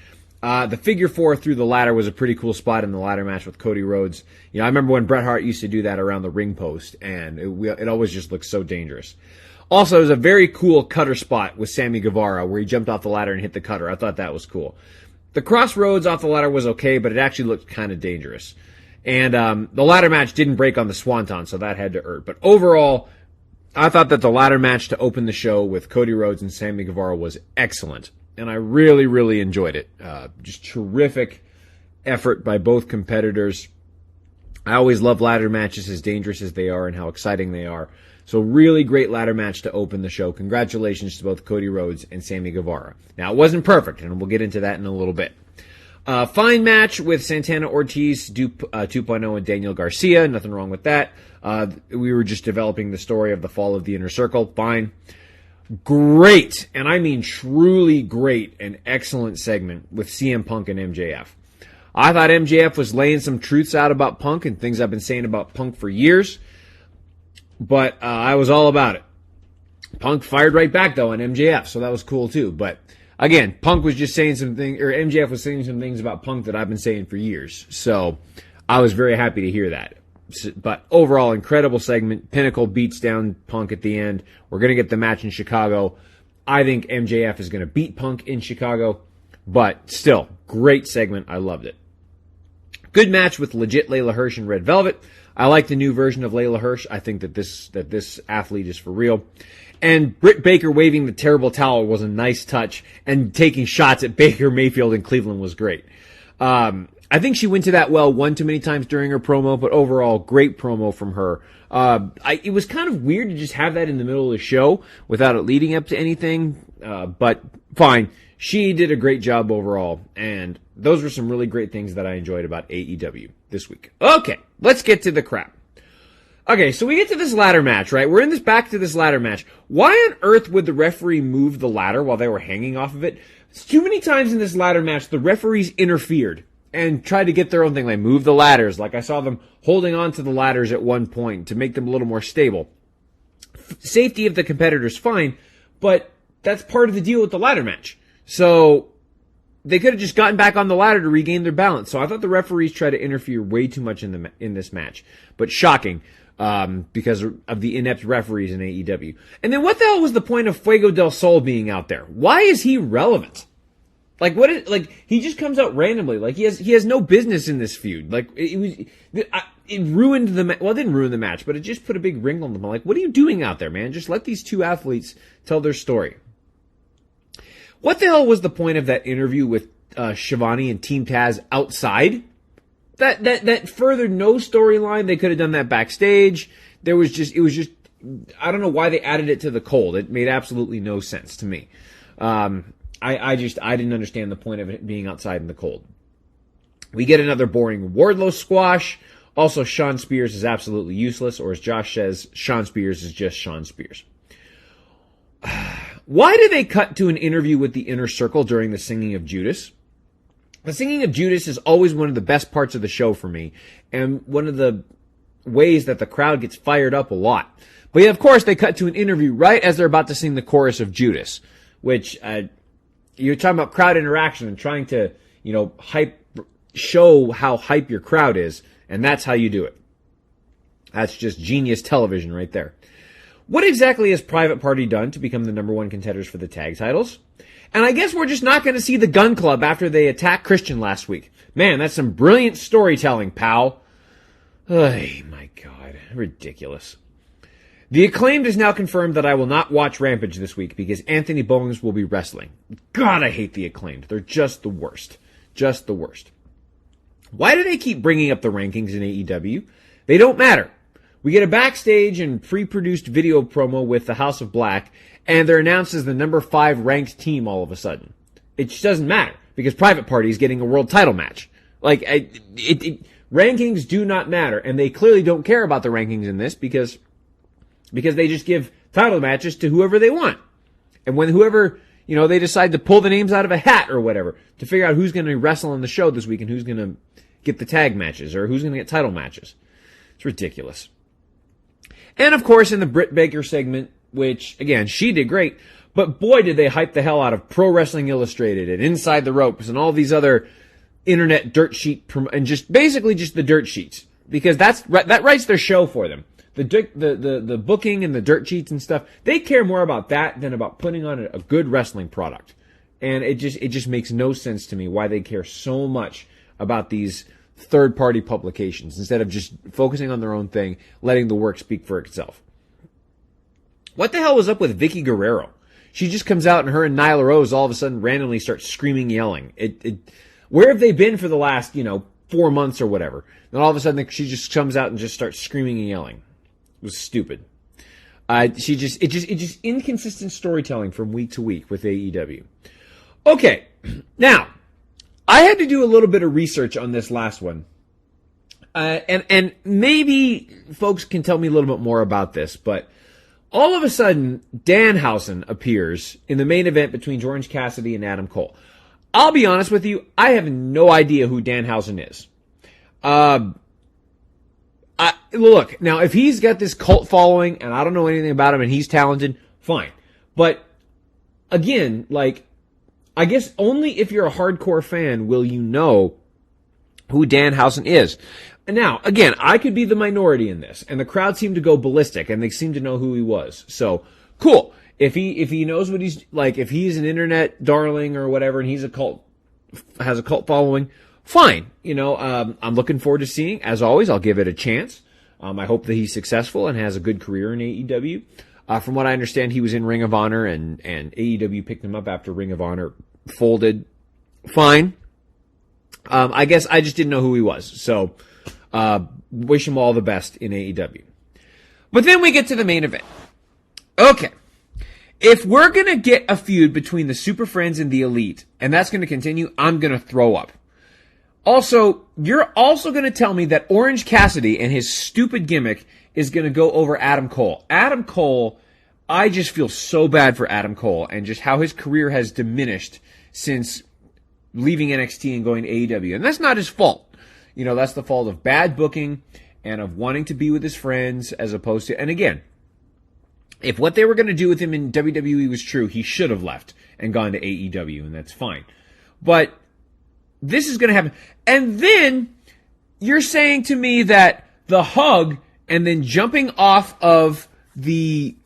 The figure four through the ladder was a pretty cool spot in the ladder match with Cody Rhodes. You know, I remember when Bret Hart used to do that around the ring post, and it always just looked so dangerous. Also, it was a very cool cutter spot with Sammy Guevara where he jumped off the ladder and hit the cutter. I thought that was cool. The crossroads off the ladder was okay, but it actually looked kind of dangerous. And the ladder match didn't break on the swanton, so that had to hurt. But overall, I thought that the ladder match to open the show with Cody Rhodes and Sammy Guevara was excellent. And I really, really enjoyed it. Just terrific effort by both competitors. I always love ladder matches, as dangerous as they are and how exciting they are. So really great ladder match to open the show. Congratulations to both Cody Rhodes and Sammy Guevara. Now, it wasn't perfect, and we'll get into that in a little bit. Fine match with Santana Ortiz, Duke 2.0, and Daniel Garcia. Nothing wrong with that. We were just developing the story of the fall of the Inner Circle. Fine. Great, and I mean truly great and excellent segment with CM Punk and MJF. I thought MJF was laying some truths out about Punk and things I've been saying about Punk for years, but I was all about it. Punk fired right back, though, on MJF, so that was cool, too. But, again, Punk was just saying some things, or MJF was saying some things about Punk that I've been saying for years, so I was very happy to hear that. But overall, incredible segment. Pinnacle beats down Punk at the end. We're going to get the match in Chicago. I think MJF is going to beat Punk in Chicago. But still, great segment. I loved it. Good match with legit Leyla Hirsch and Red Velvet. I like the new version of Leyla Hirsch. I think that this athlete is for real. And Britt Baker waving the terrible towel was a nice touch. And taking shots at Baker Mayfield in Cleveland was great. I think she went to that well one too many times during her promo, but overall, great promo from her. It was kind of weird to just have that in the middle of the show without it leading up to anything, but fine. She did a great job overall, and those were some really great things that I enjoyed about AEW this week. Okay, let's get to the crap. Okay, so we get to this ladder match, right? We're in back to this ladder match. Why on earth would the referee move the ladder while they were hanging off of it? Too many times in this ladder match, the referees interfered and tried to get their own thing. Like, move the ladders. Like, I saw them holding on to the ladders at one point to make them a little more stable. Safety of the competitors, fine, but that's part of the deal with the ladder match. So, they could have just gotten back on the ladder to regain their balance. So, I thought the referees tried to interfere way too much in this match. But shocking, because of the inept referees in AEW. And then what the hell was the point of Fuego del Sol being out there? Why is he relevant? Like, he just comes out randomly. Like, he has no business in this feud. Like, it ruined the match. Well, it didn't ruin the match, but it just put a big wrinkle in them. Like, what are you doing out there, man? Just let these two athletes tell their story. What the hell was the point of that interview with Shivani and Team Taz outside? That furthered no storyline. They could have done that backstage. It was just, I don't know why they added it to the cold. It made absolutely no sense to me. I didn't understand the point of it being outside in the cold. We get another boring Wardlow squash. Also, Shawn Spears is absolutely useless, or as Josh says, Shawn Spears is just Shawn Spears. Why did they cut to an interview with the Inner Circle during the singing of Judas? The singing of Judas is always one of the best parts of the show for me, and one of the ways that the crowd gets fired up a lot. But yeah, of course, they cut to an interview right as they're about to sing the chorus of Judas, which you're talking about crowd interaction and trying to, show how hype your crowd is, and that's how you do it. That's just genius television right there. What exactly has Private Party done to become the number one contenders for the tag titles? And I guess we're just not going to see the Gun Club after they attacked Christian last week. Man, that's some brilliant storytelling, pal. Oh, my God. Ridiculous. The Acclaimed is now confirmed that I will not watch Rampage this week because Anthony Bowens will be wrestling. God, I hate the Acclaimed. They're just the worst. Just the worst. Why do they keep bringing up the rankings in AEW? They don't matter. We get a backstage and pre-produced video promo with the House of Black, and they're announced as the number 5 ranked team all of a sudden. It just doesn't matter because Private Party is getting a world title match. Rankings do not matter, and they clearly don't care about the rankings in this because they just give title matches to whoever they want. And when whoever, they decide to pull the names out of a hat or whatever to figure out who's going to wrestle on the show this week and who's going to get the tag matches or who's going to get title matches. It's ridiculous. And of course, in the Britt Baker segment, which, again, she did great, but boy, did they hype the hell out of Pro Wrestling Illustrated and Inside the Ropes and all these other internet dirt sheet, and just basically just the dirt sheets, because that writes their show for them. The booking and the dirt sheets and stuff, they care more about that than about putting on a good wrestling product. And it just makes no sense to me why they care so much about these third-party publications instead of just focusing on their own thing, letting the work speak for itself. What the hell was up with Vicky Guerrero? She just comes out and her and Nyla Rose all of a sudden randomly start screaming, yelling. Where have they been for the last, 4 months or whatever? Then all of a sudden she just comes out and just starts screaming and yelling. It was stupid. It's just inconsistent storytelling from week to week with AEW. Okay, now, I had to do a little bit of research on this last one. And maybe folks can tell me a little bit more about this, but all of a sudden, Danhausen appears in the main event between Orange Cassidy and Adam Cole. I'll be honest with you, I have no idea who Danhausen is. Look, now if he's got this cult following and I don't know anything about him and he's talented, fine. But again, I guess only if you're a hardcore fan will you know who Danhausen is. And now, again, I could be the minority in this, and the crowd seemed to go ballistic, and they seemed to know who he was. So, cool. If he knows what he's like, if he's an internet darling or whatever, and he's has a cult following, fine. I'm looking forward to seeing. As always, I'll give it a chance. I hope that he's successful and has a good career in AEW. From what I understand, he was in Ring of Honor, and AEW picked him up after Ring of Honor folded. Fine. I guess I just didn't know who he was. So, wish him all the best in AEW. But then we get to the main event. Okay. If we're going to get a feud between the Super Friends and the Elite, and that's going to continue, I'm going to throw up. Also, you're also going to tell me that Orange Cassidy and his stupid gimmick is going to go over Adam Cole. Adam Cole, I just feel so bad for Adam Cole and just how his career has diminished since leaving NXT and going to AEW. And that's not his fault. That's the fault of bad booking and of wanting to be with his friends as opposed to... And again, if what they were going to do with him in WWE was true, he should have left and gone to AEW, and that's fine. But this is going to happen. And then you're saying to me that the hug and then jumping off the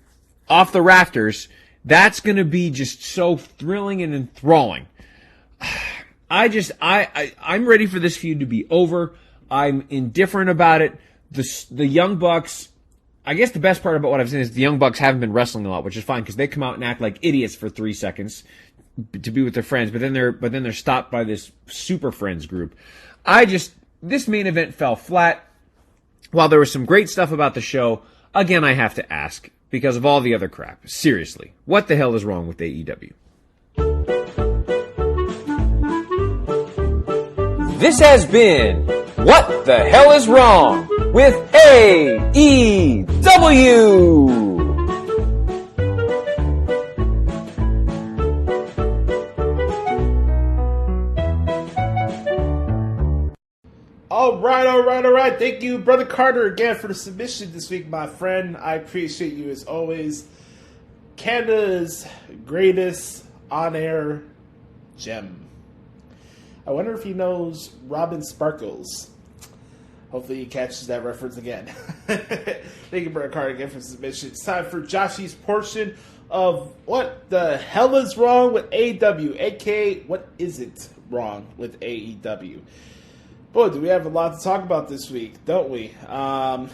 rafters, that's going to be just so thrilling and enthralling. I'm ready for this feud to be over. I'm indifferent about it. The Young Bucks, I guess the best part about what I've seen is the Young Bucks haven't been wrestling a lot, which is fine because they come out and act like idiots for 3 seconds to be with their friends, but then they're stopped by this Super Friends group. This main event fell flat. While there was some great stuff about the show, again, I have to ask, because of all the other crap, seriously, what the hell is wrong with AEW? This has been What the Hell is Wrong with AEW. All right. Thank you, Brother Carter, again for the submission this week, my friend. I appreciate you as always. Canada's greatest on-air gem. I wonder if he knows Robin Sparkles. Hopefully he catches that reference again. Thank you, Brother Carter, again for the submission. It's time for Joshie's portion of What the Hell is Wrong with AEW, aka What Isn't Wrong with AEW. Boy, do we have a lot to talk about this week, don't we? I'll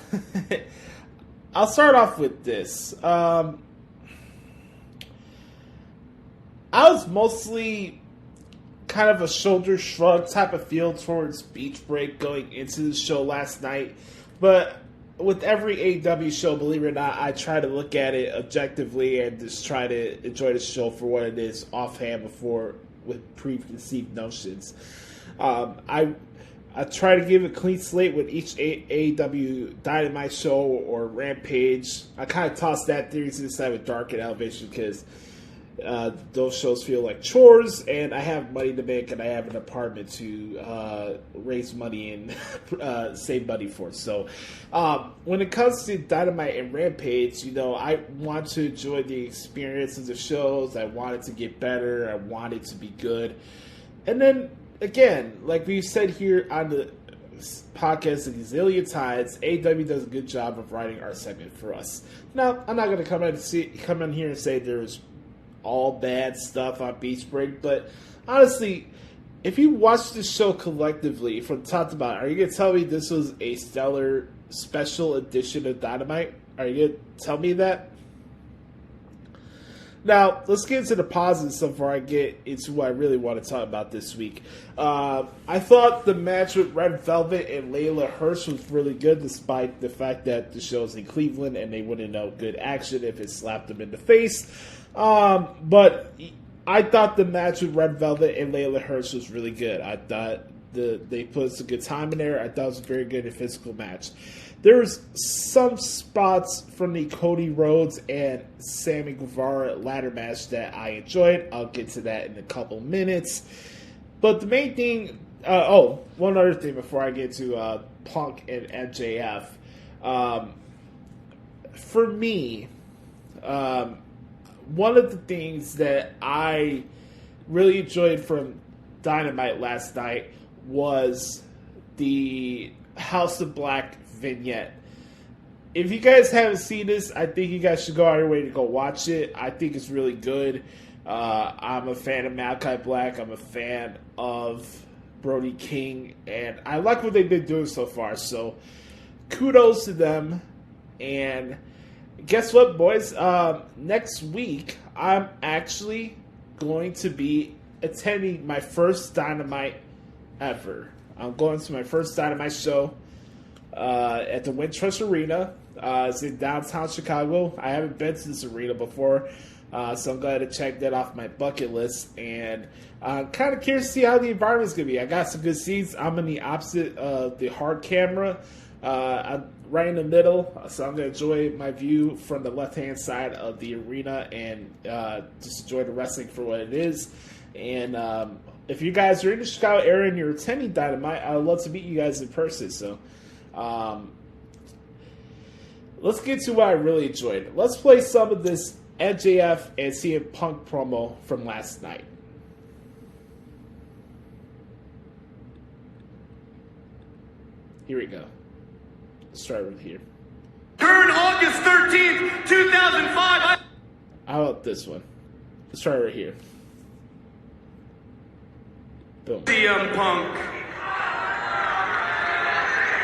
start off with this. I was mostly kind of a shoulder shrug type of feel towards Beach Break going into the show last night. But with every AEW show, believe it or not, I try to look at it objectively and just try to enjoy the show for what it is offhand before with preconceived notions. I try to give a clean slate with each AEW Dynamite show or Rampage. I kind of toss that theory to the side with Dark and Elevation because those shows feel like chores, and I have money to make, and I have an apartment to raise money and save money for. So when it comes to Dynamite and Rampage, I want to enjoy the experience of the shows. I want it to get better. I want it to be good. And then, again, like we've said here on the podcast a gazillion times, AEW does a good job of writing our segment for us. Now, I'm not going to come in here and say there's all bad stuff on Beach Break, but honestly, if you watch this show collectively from top to bottom, are you going to tell me this was a stellar special edition of Dynamite? Are you going to tell me that? Now, let's get into the positives before I get into what I really want to talk about this week. I thought the match with Red Velvet and Leyla Hirsch was really good, despite the fact that the show's in Cleveland and they wouldn't know good action if it slapped them in the face. But I thought the match with Red Velvet and Leyla Hirsch was really good. I thought they put some good time in there. I thought it was a very good and physical match. There was some spots from the Cody Rhodes and Sammy Guevara ladder match that I enjoyed. I'll get to that in a couple minutes. But the main thing... one other thing before I get to Punk and MJF. For me, one of the things that I really enjoyed from Dynamite last night was the House of Black vignette. If you guys haven't seen this, I think you guys should go out of your way to go watch it. I think it's really good. I'm a fan of Malachi Black. I'm a fan of Brody King, and I like what they've been doing so far. So kudos to them. And guess what, boys? Next week, I'm actually going to be attending my first Dynamite ever. I'm going to my first Dynamite show at the Wintrust Arena. It's in downtown Chicago. I haven't been to this arena before, so I'm glad to check that off my bucket list. And I'm kind of curious to see how the environment's going to be. I got some good seats. I'm in the opposite of the hard camera. I'm right in the middle, so I'm going to enjoy my view from the left-hand side of the arena and just enjoy the wrestling for what it is. And if you guys are in the Chicago area and you're attending Dynamite, I would love to meet you guys in person. So let's get to what I really enjoyed. Let's play some of this MJF and CM Punk promo from last night. Here we go. Let's start with here. Turn August 13th, 2005. How about this one? Let's try right here. Boom. CM Punk.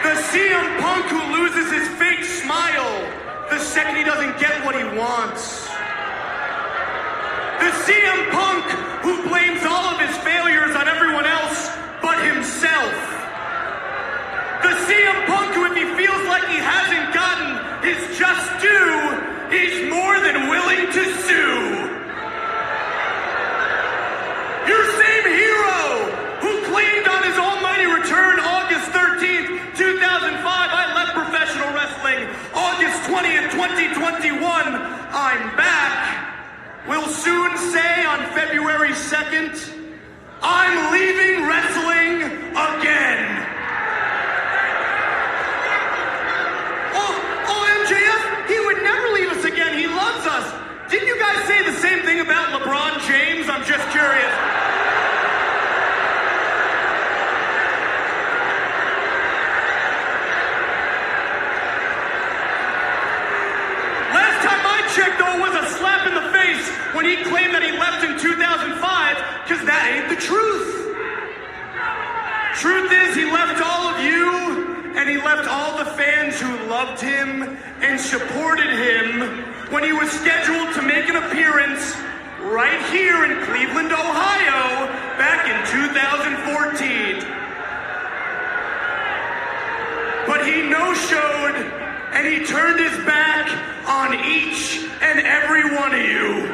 The CM Punk who loses his fake smile the second he doesn't get what he wants. The CM Punk who blames all of his failures on everyone else but himself. The CM Punk who, if he feels like he hasn't gotten his just due, he's more than willing to sue. Your same hero who claimed on his almighty return August 13th, 2005, I left professional wrestling August 20th, 2021, I'm back, will soon say on February 2nd, I'm leaving wrestling again. that ain't the truth. Truth is, he left all of you, and he left all the fans who loved him and supported him when he was scheduled to make an appearance right here in Cleveland, Ohio, back in 2014. But he no-showed, and he turned his back on each and every one of you.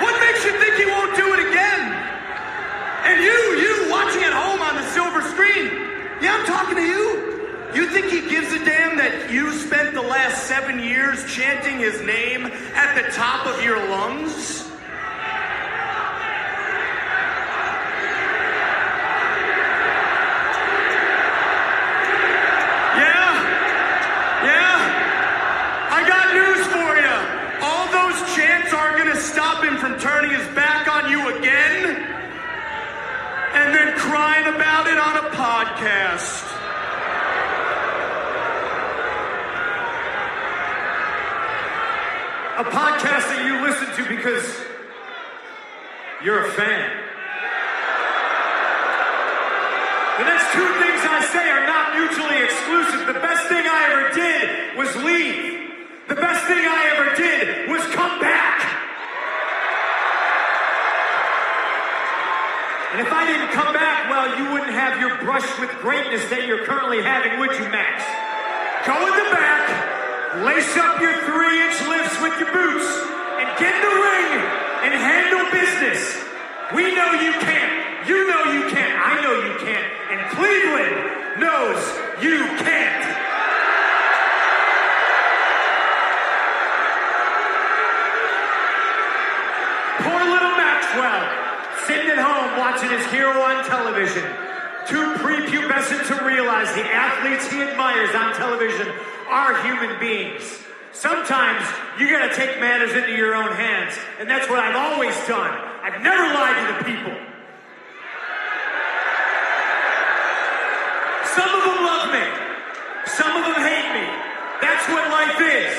What makes you think he won't do it again? And you watching at home on the silver screen, yeah, I'm talking to you. You think he gives a damn that you spent the last 7 years chanting his name at the top of your lungs? Stop him from turning his back on you again and then crying about it on a podcast. A podcast that you listen to because you're a fan. The next two things I say are not mutually exclusive. The best thing I ever did was leave. The best thing I ever did was come back. And if I didn't come back, well, you wouldn't have your brush with greatness that you're currently having, would you, Max? Go in the back, lace up your 3-inch lifts with your boots, and get in the ring and handle business. We know you can't. You know you can't. I know you can't. And Cleveland knows you can't. Poor little Maxwell. Sitting at home watching his hero on television. Too prepubescent to realize the athletes he admires on television are human beings. Sometimes you gotta take matters into your own hands, and that's what I've always done. I've never lied to the people. Some of them love me. Some of them hate me. That's what life is.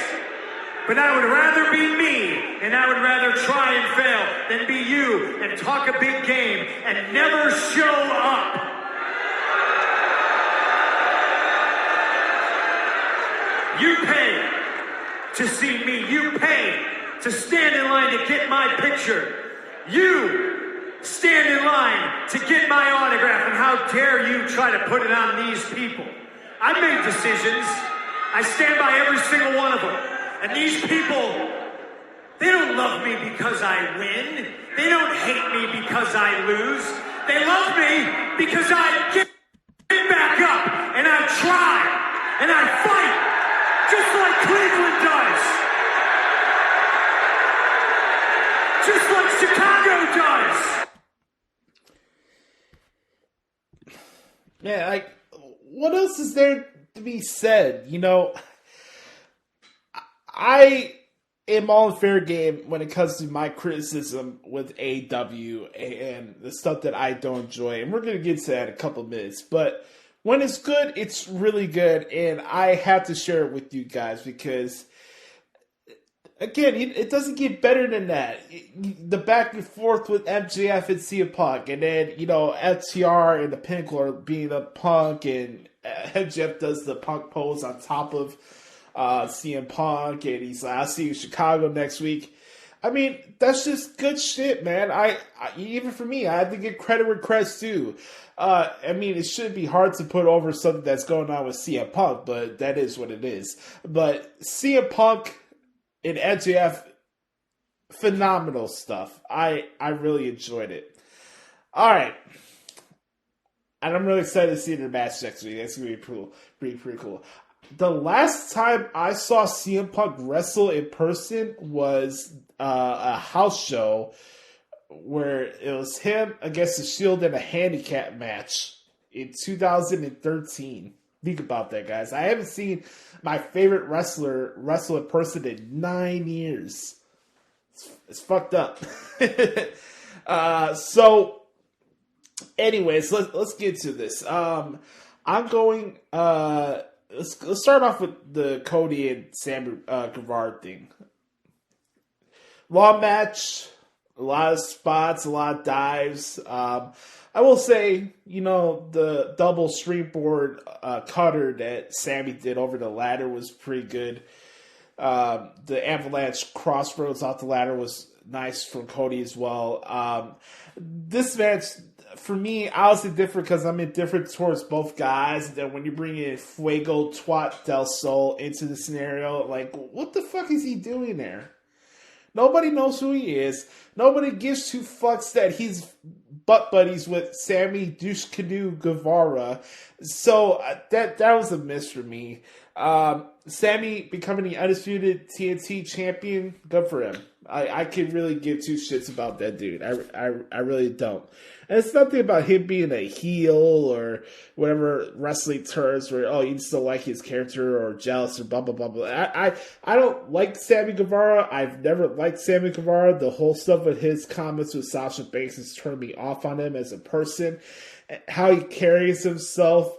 But I would rather be me, and I would rather try and fail than be you and talk a big game and never show up. You pay to see me. You pay to stand in line to get my picture. You stand in line to get my autograph, and how dare you try to put it on these people? I made decisions. I stand by every single one of them. And these people, they don't love me because I win. They don't hate me because I lose. They love me because I get back up and I try and I fight just like Cleveland does. Just like Chicago does. Yeah, like, what else is there to be said? You know, I am all in fair game when it comes to my criticism with AEW and the stuff that I don't enjoy. And we're going to get to that in a couple of minutes. But when it's good, it's really good. And I have to share it with you guys because, again, it doesn't get better than that. The back and forth with MJF and CM Punk. And then, you know, FTR and the Pinnacle are being a Punk. And MJF does the Punk pose on top of CM Punk, and he's like, I'll see you in Chicago next week. I mean, that's just good shit, man. I even for me, I have to give credit where credit's due. I mean, it shouldn't be hard to put over something that's going on with CM Punk, but that is what it is. But CM Punk and MJF, phenomenal stuff. I really enjoyed it. All right. And I'm really excited to see the match next week. That's going to be pretty cool. The last time I saw CM Punk wrestle in person was a house show where it was him against the Shield in a handicap match in 2013. Think about that, guys. I haven't seen my favorite wrestler wrestle in person in 9 years. It's fucked up. So, anyways, let's get to this. I'm going... Let's start off with the Cody and Sammy Guevara thing. Long match. A lot of spots, a lot of dives. I will say, the double springboard cutter that Sammy did over the ladder was pretty good. The avalanche crossroads off the ladder was nice from Cody as well. This match, for me, honestly different because I'm indifferent towards both guys. That when you bring in Fuego Twat del Sol into the scenario, like, what the fuck is he doing there? Nobody knows who he is. Nobody gives two fucks that he's butt buddies with Sammy Douche Canoe Guevara. So that was a miss for me. Sammy becoming the undisputed TNT champion, good for him. I could really give two shits about that dude. I really don't. And it's nothing about him being a heel or whatever wrestling terms where, you just don't like his character or jealous or blah, blah, blah, blah. I don't like Sammy Guevara. I've never liked Sammy Guevara. The whole stuff with his comments with Sasha Banks has turned me off on him as a person. How he carries himself,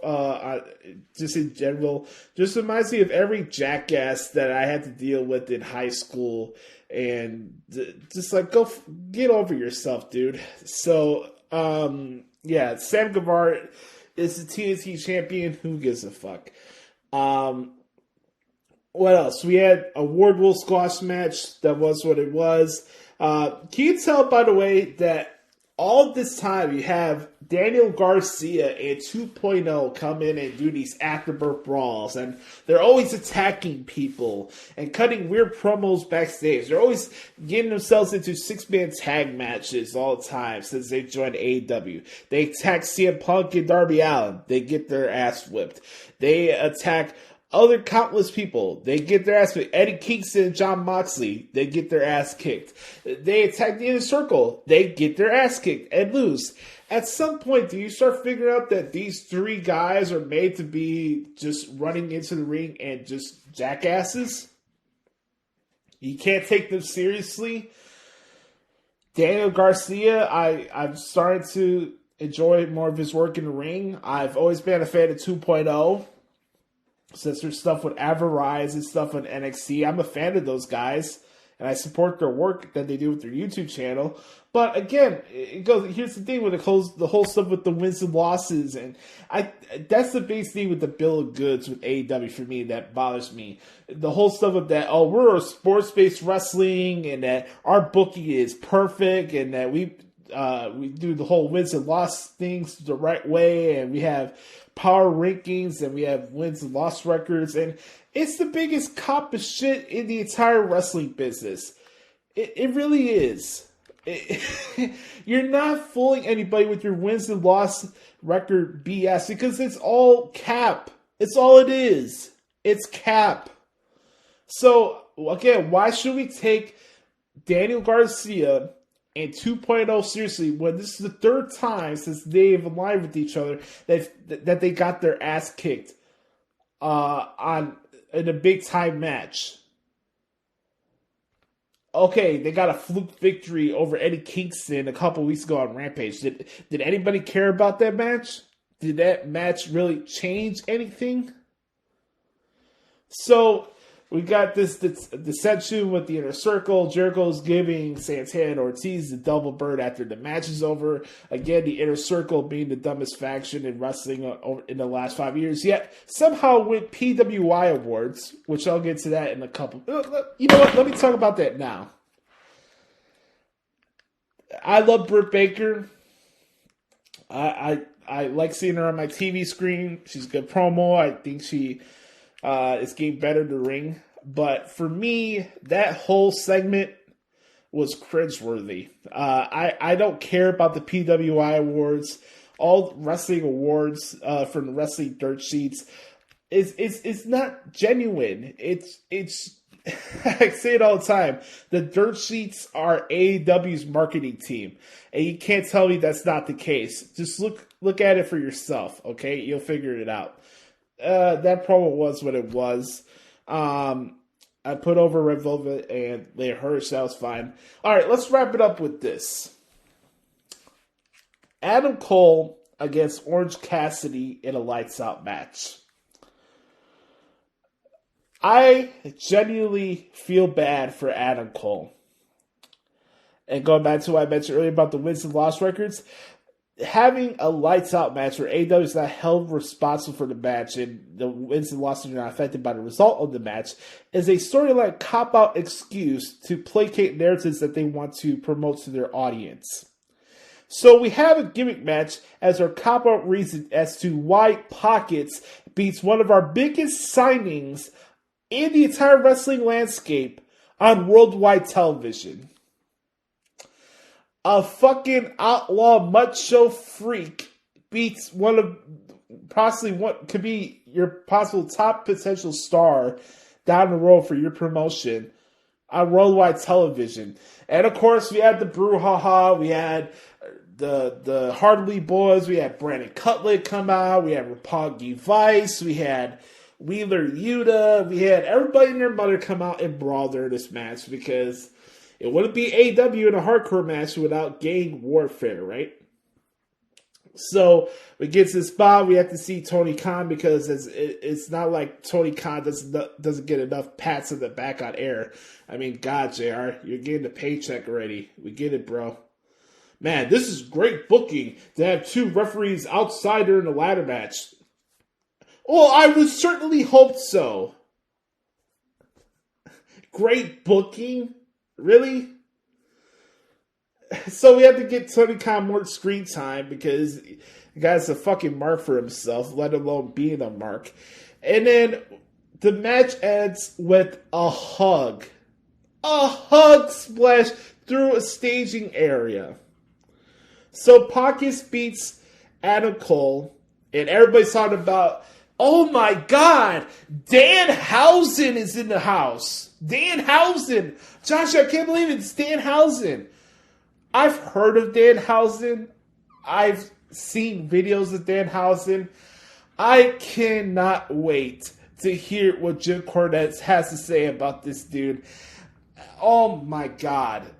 just in general, just reminds me of every jackass that I had to deal with in high school. And just like, go get over yourself, dude. So, Sam Guevara is the TNT champion. Who gives a fuck? What else? We had a Wardlow squash match. That was what it was. Can you tell, by the way, that all this time you have Daniel Garcia and 2.0 come in and do these afterbirth brawls, and they're always attacking people and cutting weird promos backstage. They're always getting themselves into 6-man tag matches all the time since they joined AEW. They attack CM Punk and Darby Allin. They get their ass whipped. They attack other countless people. They get their ass kicked. Eddie Kingston and Jon Moxley, they get their ass kicked. They attack the Inner Circle. They get their ass kicked and lose. At some point, do you start figuring out that these three guys are made to be just running into the ring and just jackasses? You can't take them seriously. Daniel Garcia, I'm starting to enjoy more of his work in the ring. I've always been a fan of 2.0. Since there's stuff with Avarise and stuff on NXT, I'm a fan of those guys, and I support their work that they do with their YouTube channel. But again, it goes. Here's the thing with the whole stuff with the wins and losses, and that's the biggest thing with the bill of goods with AEW for me that bothers me. The whole stuff with that, we're a sports-based wrestling, and that our booking is perfect, and that we do the whole wins and loss things the right way, and we have power rankings, and we have wins and loss records, and it's the biggest cop of shit in the entire wrestling business. It really is. You're not fooling anybody with your wins and loss record BS because it's all cap. It's all it is. It's cap. So, again, why should we take Daniel Garcia and 2.0 seriously when this is the third time since they've aligned with each other that they got their ass kicked in a big time match? Okay, they got a fluke victory over Eddie Kingston a couple weeks ago on Rampage. Did anybody care about that match? Did that match really change anything? So we got this dissension with the Inner Circle. Jericho's giving Santana and Ortiz the double bird after the match is over. Again, the Inner Circle being the dumbest faction in wrestling in the last 5 years. Yet, somehow win PWI awards, which I'll get to that in a couple. You know what? Let me talk about that now. I love Britt Baker. I like seeing her on my TV screen. She's a good promo. I think she is getting better to ring. But for me, that whole segment was cringeworthy. I don't care about the PWI awards. All wrestling awards from the wrestling dirt sheets it's not genuine. It's I say it all the time. The dirt sheets are AEW's marketing team, and you can't tell me that's not the case. Just look at it for yourself, okay? You'll figure it out. That promo was what it was. I put over Red Velvet and Leyla Hirsch. That was fine. All right, let's wrap it up with this. Adam Cole against Orange Cassidy in a lights out match. I genuinely feel bad for Adam Cole. and going back to what I mentioned earlier about the wins and loss records, having a lights out match where AEW is not held responsible for the match and the wins and losses are not affected by the result of the match is a storyline cop out excuse to placate narratives that they want to promote to their audience. So we have a gimmick match as our cop out reason as to why Pockets beats one of our biggest signings in the entire wrestling landscape on worldwide television. A fucking outlaw macho freak beats one of possibly what could be your possible top potential star down the road for your promotion on worldwide television. And of course, we had the brouhaha, we had the Hardley Boys, we had Brandon Cutlet come out, we had Roppongi Vice, we had Wheeler Yuta, we had everybody and their mother come out and brawl during this match because it wouldn't be AEW in a hardcore match without gang warfare, right? So we get to the spot, we have to see Tony Khan because it's not like Tony Khan doesn't get enough pats in the back on air. I mean, God, JR, you're getting the paycheck already. We get it, bro. Man, this is great booking to have two referees outside during the ladder match. Well, I would certainly hope so. Great booking? Really? So we have to get Tony Khan more screen time because the guy's a fucking mark for himself, let alone being a mark. And then the match ends with a hug. A hug splash through a staging area. So Pockets beats Adam Cole, and everybody's talking about, oh my God, Danhausen is in the house. Danhausen. Joshie, I can't believe it's Danhausen. I've heard of Danhausen. I've seen videos of Danhausen. I cannot wait to hear what Jim Cornette has to say about this dude. Oh my God.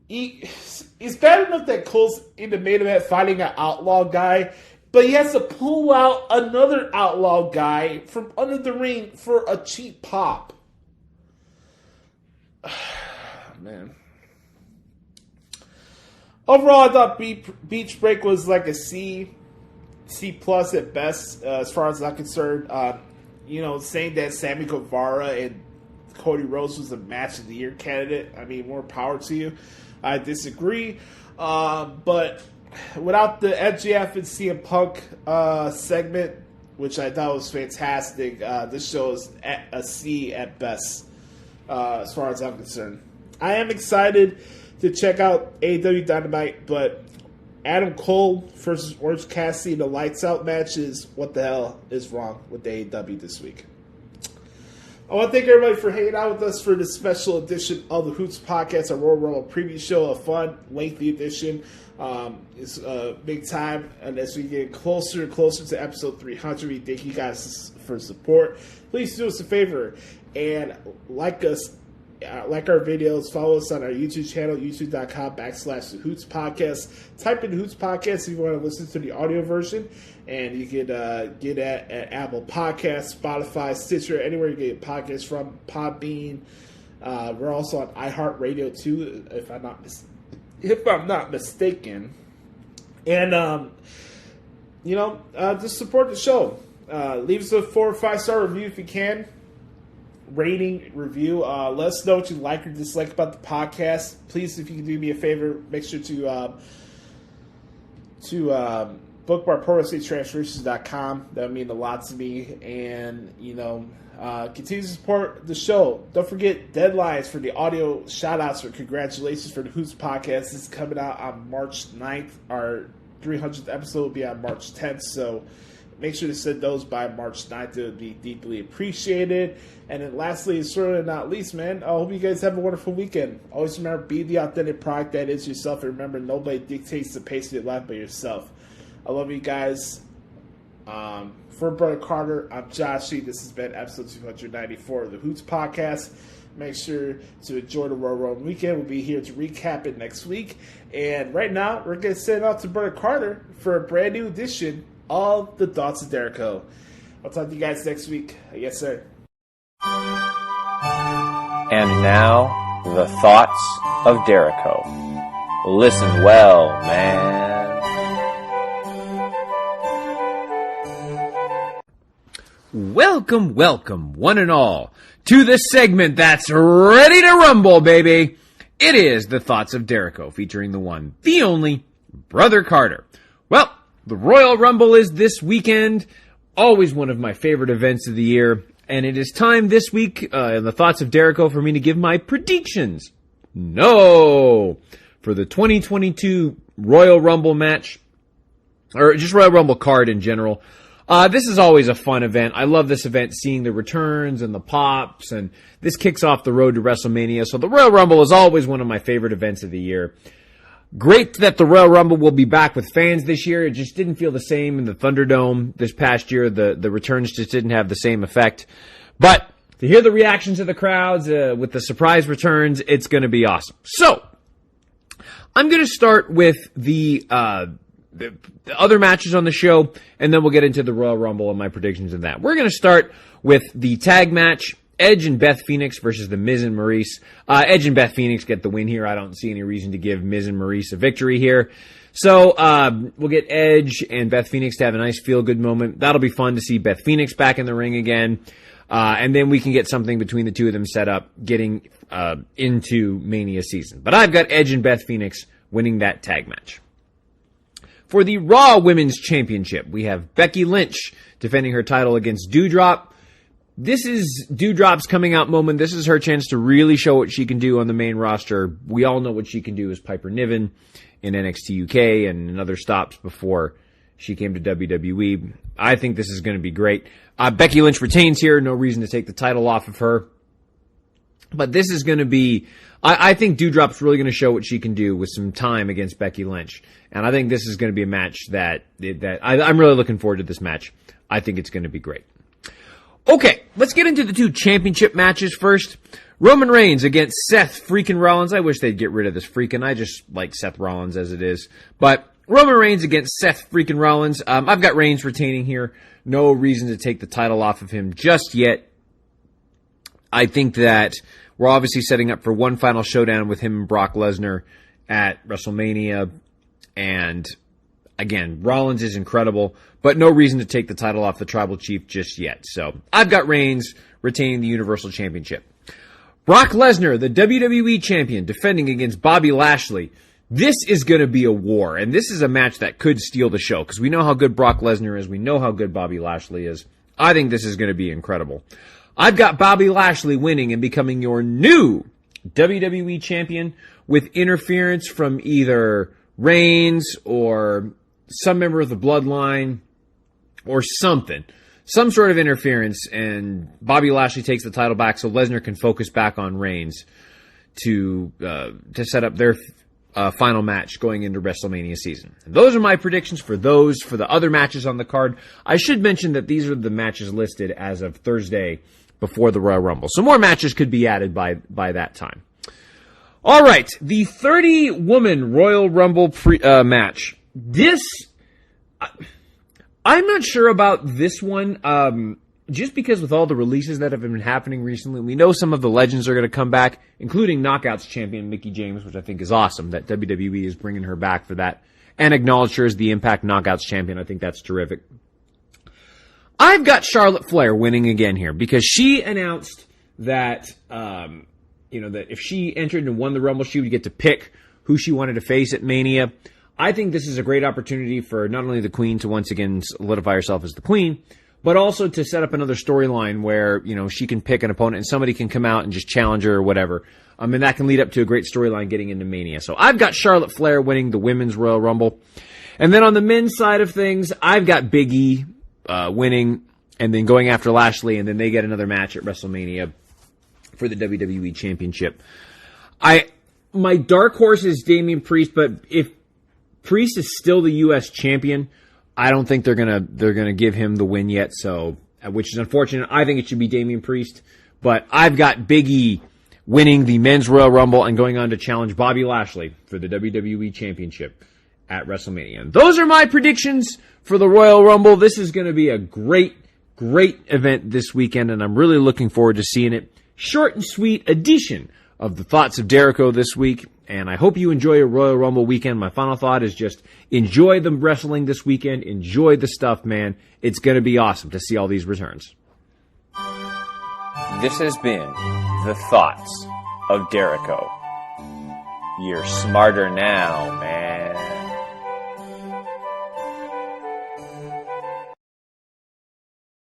It's bad enough that Cole's in the main event fighting an outlaw guy, but he has to pull out another outlaw guy from under the ring for a cheap pop. Man. Overall, I thought Beach Break was like a C plus at best, as far as I'm concerned. Saying that Sammy Guevara and Cody Rhodes was a match of the year candidate, I mean, more power to you. I disagree. But without the MJF and CM Punk segment, which I thought was fantastic, this show is at a C at best, as far as I'm concerned. I am excited to check out AEW Dynamite, but Adam Cole versus Orange Cassidy in the Lights Out match is what the hell is wrong with AEW this week. I want to thank everybody for hanging out with us for this special edition of the Hoots Podcast, a Royal Rumble preview show, a fun, lengthy edition. It's big time, and as we get closer and closer to episode 300, we thank you guys for support. Please do us a favor and like us. Like our videos, follow us on our YouTube channel, youtube.com/TheHootsPodcast. Type in Hoots Podcast if you want to listen to the audio version, and you can get at Apple Podcasts, Spotify, Stitcher, anywhere you get podcasts from, Podbean. We're also on iHeartRadio too, if I'm not mistaken. And just support the show. Leave us a 4 or 5 star review if you can. Rating, review. Let us know what you like or dislike about the podcast. Please, if you can do me a favor, make sure to bookmark ProWrestlingTransformations.com. That would mean a lot to me. And, continue to support the show. Don't forget deadlines for the audio shout-outs for congratulations for the Hoots Podcast. This is coming out on March 9th. Our 300th episode will be on March 10th, so make sure to send those by March 9th. It would be deeply appreciated. And then lastly, and certainly not least, man, I hope you guys have a wonderful weekend. Always remember, be the authentic product that is yourself. And remember, nobody dictates the pace of your life but yourself. I love you guys. For Brother Carter, I'm Joshie. This has been episode 294 of the Hoots Podcast. Make sure to enjoy the Royal Rumble weekend. We'll be here to recap it next week. And right now, we're going to send it out to Brother Carter for a brand new edition of the Thoughts of Dericho. I'll talk to you guys next week. Yes, sir. And now, the Thoughts of Dericho. Listen well, man. Welcome, welcome, one and all, to the segment that's ready to rumble, baby. It is the Thoughts of Dericho, featuring the one, the only, Brother Carter. Well, the Royal Rumble is this weekend, always one of my favorite events of the year, and it is time this week in the Thoughts of Dericho for me to give my predictions. No! For the 2022 Royal Rumble match, or just Royal Rumble card in general. This is always a fun event. I love this event, seeing the returns and the pops, and this kicks off the road to WrestleMania. So the Royal Rumble is always one of my favorite events of the year. Great that the Royal Rumble will be back with fans this year. It just didn't feel the same in the Thunderdome this past year. The returns just didn't have the same effect. But to hear the reactions of the crowds with the surprise returns, it's going to be awesome. So I'm going to start with the other matches on the show, and then we'll get into the Royal Rumble and my predictions of that. We're going to start with the tag match, Edge and Beth Phoenix versus The Miz and Maurice. Edge and Beth Phoenix get the win here. I don't see any reason to give Miz and Maurice a victory here. So we'll get Edge and Beth Phoenix to have a nice feel-good moment. That'll be fun to see Beth Phoenix back in the ring again. And then we can get something between the two of them set up, getting into Mania season. But I've got Edge and Beth Phoenix winning that tag match. For the Raw Women's Championship, we have Becky Lynch defending her title against Doudrop. This is Doudrop's coming out moment. This is her chance to really show what she can do on the main roster. We all know what she can do as Piper Niven in NXT UK and in other stops before she came to WWE. I think this is going to be great. Becky Lynch retains here. No reason to take the title off of her. But this is going to be... I think Doudrop's really going to show what she can do with some time against Becky Lynch. And I think this is going to be a match that I'm really looking forward to this match. I think it's going to be great. Okay, let's get into the two championship matches first. Roman Reigns against Seth freaking Rollins. I wish they'd get rid of this freaking. I just like Seth Rollins as it is. But Roman Reigns against Seth freaking Rollins. I've got Reigns retaining here. No reason to take the title off of him just yet. I think that we're obviously setting up for one final showdown with him and Brock Lesnar at WrestleMania. And again, Rollins is incredible, but no reason to take the title off the Tribal Chief just yet. So I've got Reigns retaining the Universal Championship. Brock Lesnar, the WWE Champion, defending against Bobby Lashley. This is going to be a war, and this is a match that could steal the show, because we know how good Brock Lesnar is. We know how good Bobby Lashley is. I think this is going to be incredible. I've got Bobby Lashley winning and becoming your new WWE Champion with interference from either Reigns or some member of the Bloodline or something. Some sort of interference, and Bobby Lashley takes the title back so Lesnar can focus back on Reigns to set up their final match going into WrestleMania season. And those are my predictions for the other matches on the card. I should mention that these are the matches listed as of Thursday before the Royal Rumble. So more matches could be added by that time. All right, the 30-woman Royal Rumble match. I'm not sure about this one, just because with all the releases that have been happening recently, we know some of the legends are going to come back, including Knockouts champion Mickie James, which I think is awesome that WWE is bringing her back for that, and acknowledged her as the Impact Knockouts champion. I think that's terrific. I've got Charlotte Flair winning again here because she announced that, that if she entered and won the Rumble, she would get to pick who she wanted to face at Mania. I think this is a great opportunity for not only the Queen to once again solidify herself as the Queen, but also to set up another storyline where, she can pick an opponent and somebody can come out and just challenge her or whatever. And that can lead up to a great storyline getting into Mania. So I've got Charlotte Flair winning the Women's Royal Rumble. And then on the men's side of things, I've got Big E winning and then going after Lashley, and then they get another match at WrestleMania for the WWE Championship. My dark horse is Damian Priest, but if Priest is still the U.S. champion, I don't think they're gonna give him the win yet. So, which is unfortunate. I think it should be Damian Priest, but I've got Big E winning the Men's Royal Rumble and going on to challenge Bobby Lashley for the WWE Championship at WrestleMania. And those are my predictions for the Royal Rumble. This is going to be a great event this weekend, and I'm really looking forward to seeing it. Short and sweet edition of the Thoughts of Dericho this week, and I hope you enjoy your Royal Rumble weekend. My final thought is just enjoy the wrestling this weekend. Enjoy the stuff, man. It's going to be awesome to see all these returns. This has been the Thoughts of Dericho. You're smarter now, man.